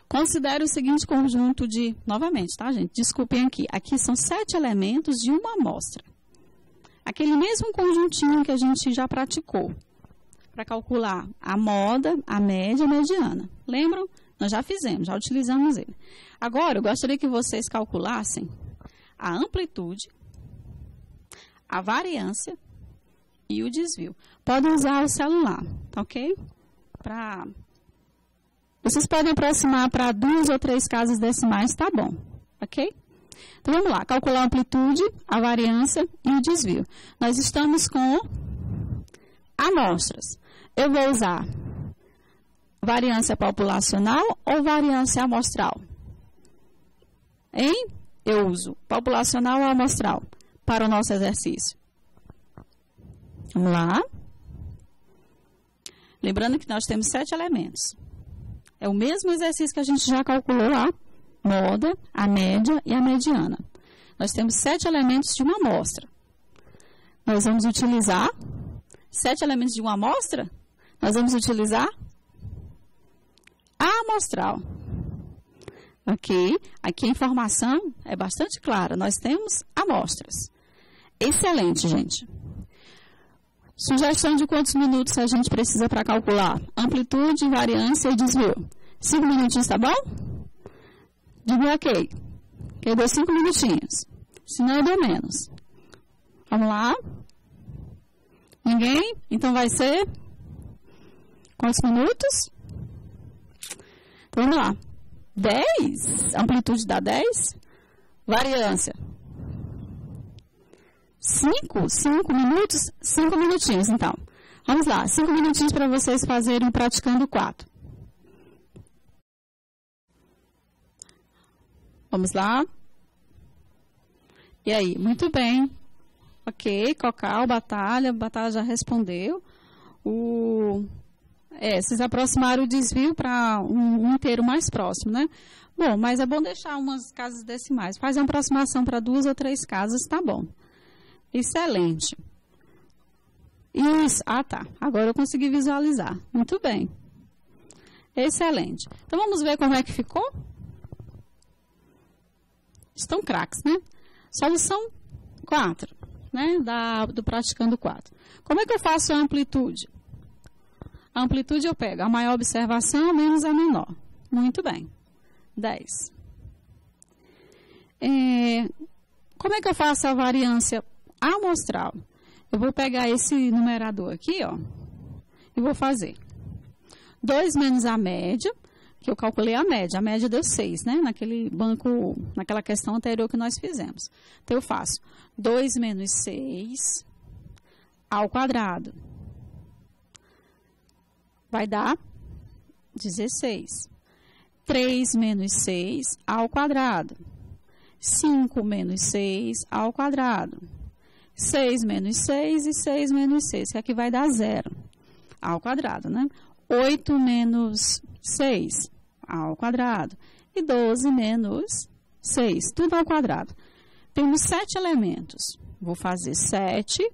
Considere o seguinte conjunto de... Novamente, tá, gente? Desculpem aqui. Aqui são 7 elementos de uma amostra. Aquele mesmo conjuntinho que a gente já praticou. Para calcular a moda, a média e a mediana. Lembram? Nós já fizemos, já utilizamos ele. Agora, eu gostaria que vocês calculassem a amplitude, a variância e o desvio. Podem usar o celular, tá ok? Vocês podem aproximar para 2 ou 3 casas decimais, tá bom, ok? Então, vamos lá, calcular a amplitude, a variância e o desvio. Nós estamos com amostras. Eu vou usar variância populacional ou variância amostral? Hein? Eu uso populacional ou amostral para o nosso exercício. Vamos lá. Lembrando que nós temos 7 elementos. É o mesmo exercício que a gente já calculou lá. Moda, a média e a mediana. Nós temos 7 elementos de uma amostra. Nós vamos utilizar 7 elementos de uma amostra? Nós vamos utilizar a amostral. Ok? Aqui a informação é bastante clara. Nós temos amostras. Excelente, gente. Sugestão de quantos minutos a gente precisa para calcular? Amplitude, variância e desvio. 5 minutinhos, tá bom? Digo ok. Eu dou 5 minutinhos. Senão eu dou menos. Vamos lá? Ninguém? Então vai ser... Quantos minutos? Então vamos lá. 10? Amplitude dá 10? Variância. 5 minutos? 5 minutinhos, então. Vamos lá, 5 minutinhos para vocês fazerem praticando 4. Vamos lá. E aí, muito bem. Ok, Cocal, Batalha já respondeu. Vocês aproximaram o desvio para um inteiro mais próximo, né? Bom, mas é bom deixar umas casas decimais. Faz uma aproximação para 2 ou 3 casas, tá bom. Excelente. Isso. Ah, tá. Agora eu consegui visualizar. Muito bem. Excelente. Então, vamos ver como é que ficou? Estão craques, né? Solução 4, né? Do praticando 4. Como é que eu faço a amplitude? A amplitude eu pego a maior observação menos a menor. Muito bem. 10. Como é que eu faço a variância amostral? Eu vou pegar esse numerador aqui, ó, e vou fazer 2 menos a média, que eu calculei a média deu 6, né? Naquela questão anterior que nós fizemos. Então, eu faço 2 menos 6 ao quadrado. Vai dar 16. 3 menos 6 ao quadrado. 5 menos 6 ao quadrado. 6 menos 6 e 6 menos 6, que aqui vai dar 0 ao quadrado, né? 8 menos 6 ao quadrado. E 12 menos 6, tudo ao quadrado. Temos 7 elementos. Vou fazer 7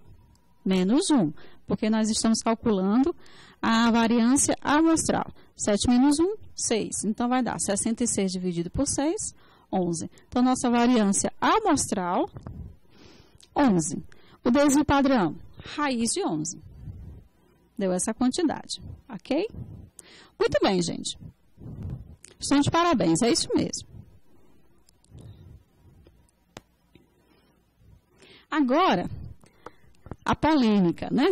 menos 1, porque nós estamos calculando a variância amostral. 7 menos 1, 6. Então, vai dar 66 dividido por 6, 11. Então, nossa variância amostral, 11. O desvio padrão, raiz de 11. Deu essa quantidade, ok? Muito bem, gente. Estão de parabéns, é isso mesmo. Agora, a polêmica, né?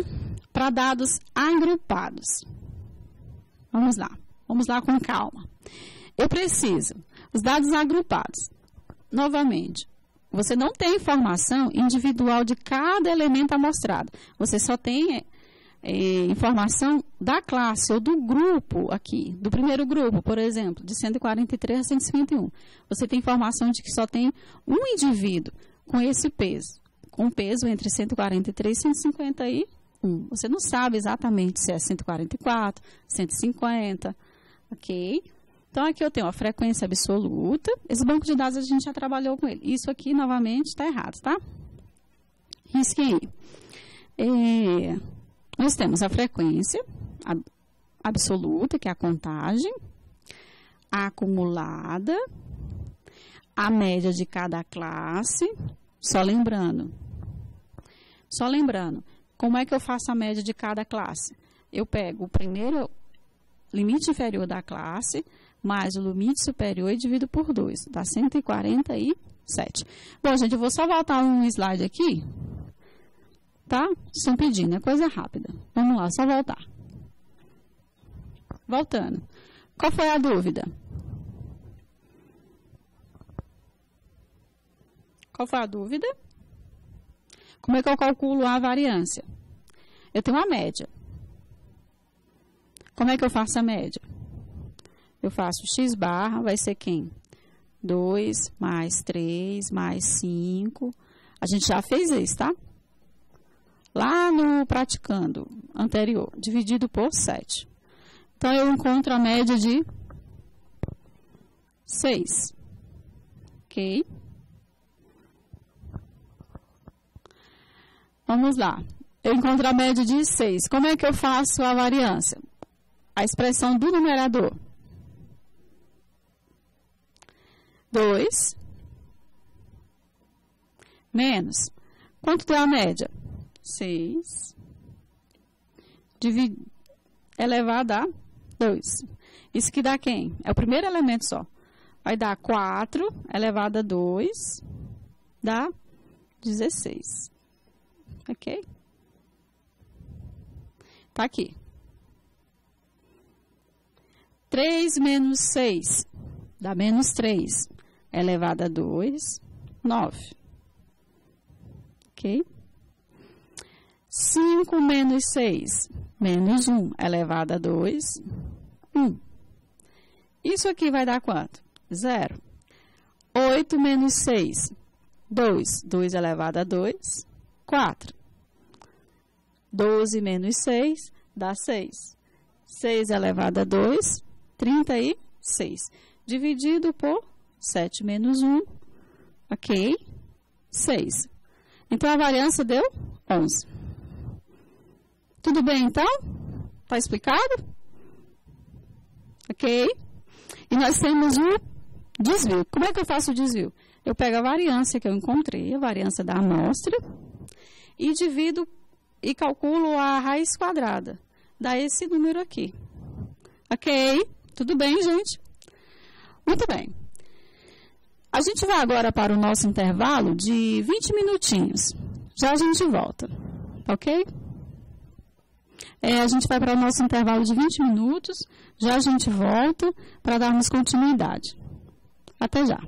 Para dados agrupados. Vamos lá com calma. Eu preciso, os dados agrupados, novamente, você não tem informação individual de cada elemento amostrado. Você só tem informação da classe ou do grupo aqui, do primeiro grupo, por exemplo, de 143 a 151. Você tem informação de que só tem um indivíduo com esse peso, com peso entre 143 e 151. Você não sabe exatamente se é 144, 150, ok? Então, aqui eu tenho a frequência absoluta. Esse banco de dados a gente já trabalhou com ele. Isso aqui, novamente, está errado, tá? Risquem aí. Nós temos a frequência absoluta, que é a contagem, a acumulada, a média de cada classe. Só lembrando, como é que eu faço a média de cada classe? Eu pego o primeiro limite inferior da classe, mais o limite superior e divido por 2, dá 147. Bom, gente, eu vou só voltar um slide aqui, tá? Estão pedindo, é coisa rápida. Vamos lá, só voltar. Voltando. Qual foi a dúvida? Qual foi a dúvida? Como é que eu calculo a variância? Eu tenho uma média. Como é que eu faço a média? Eu faço x barra, vai ser quem? 2 mais 3 mais 5. A gente já fez isso, tá? Lá no praticando anterior, dividido por 7. Então, eu encontro a média de 6. Ok? Vamos lá. Eu encontro a média de 6. Como é que eu faço a variância? A expressão do numerador. 2 menos. Quanto deu a média? 6 elevado a 2. Isso que dá quem? É o primeiro elemento só. Vai dar 4 elevado a 2, dá 16. Ok? Tá aqui. 3 menos 6 dá menos 3 elevado a 2, 9. Ok? 5 menos 6, menos 1 elevado a 2, 1. Isso aqui vai dar quanto? 0. 8 menos 6, 2. 2 elevado a 2, 4. 12 menos 6 dá 6. 6 elevado a 2, 36. Dividido por 7 menos 1, ok? 6. Então, a variância deu 11. Tudo bem, então? Está explicado? Ok? E nós temos o desvio. Como é que eu faço o desvio? Eu pego a variância que eu encontrei, a variância da amostra, e divido e calculo a raiz quadrada. Dá esse número aqui. Ok? Tudo bem, gente? Muito bem. A gente vai agora para o nosso intervalo de 20 minutinhos. Já a gente volta. Ok? A gente vai para o nosso intervalo de 20 minutos. Já a gente volta para darmos continuidade. Até já.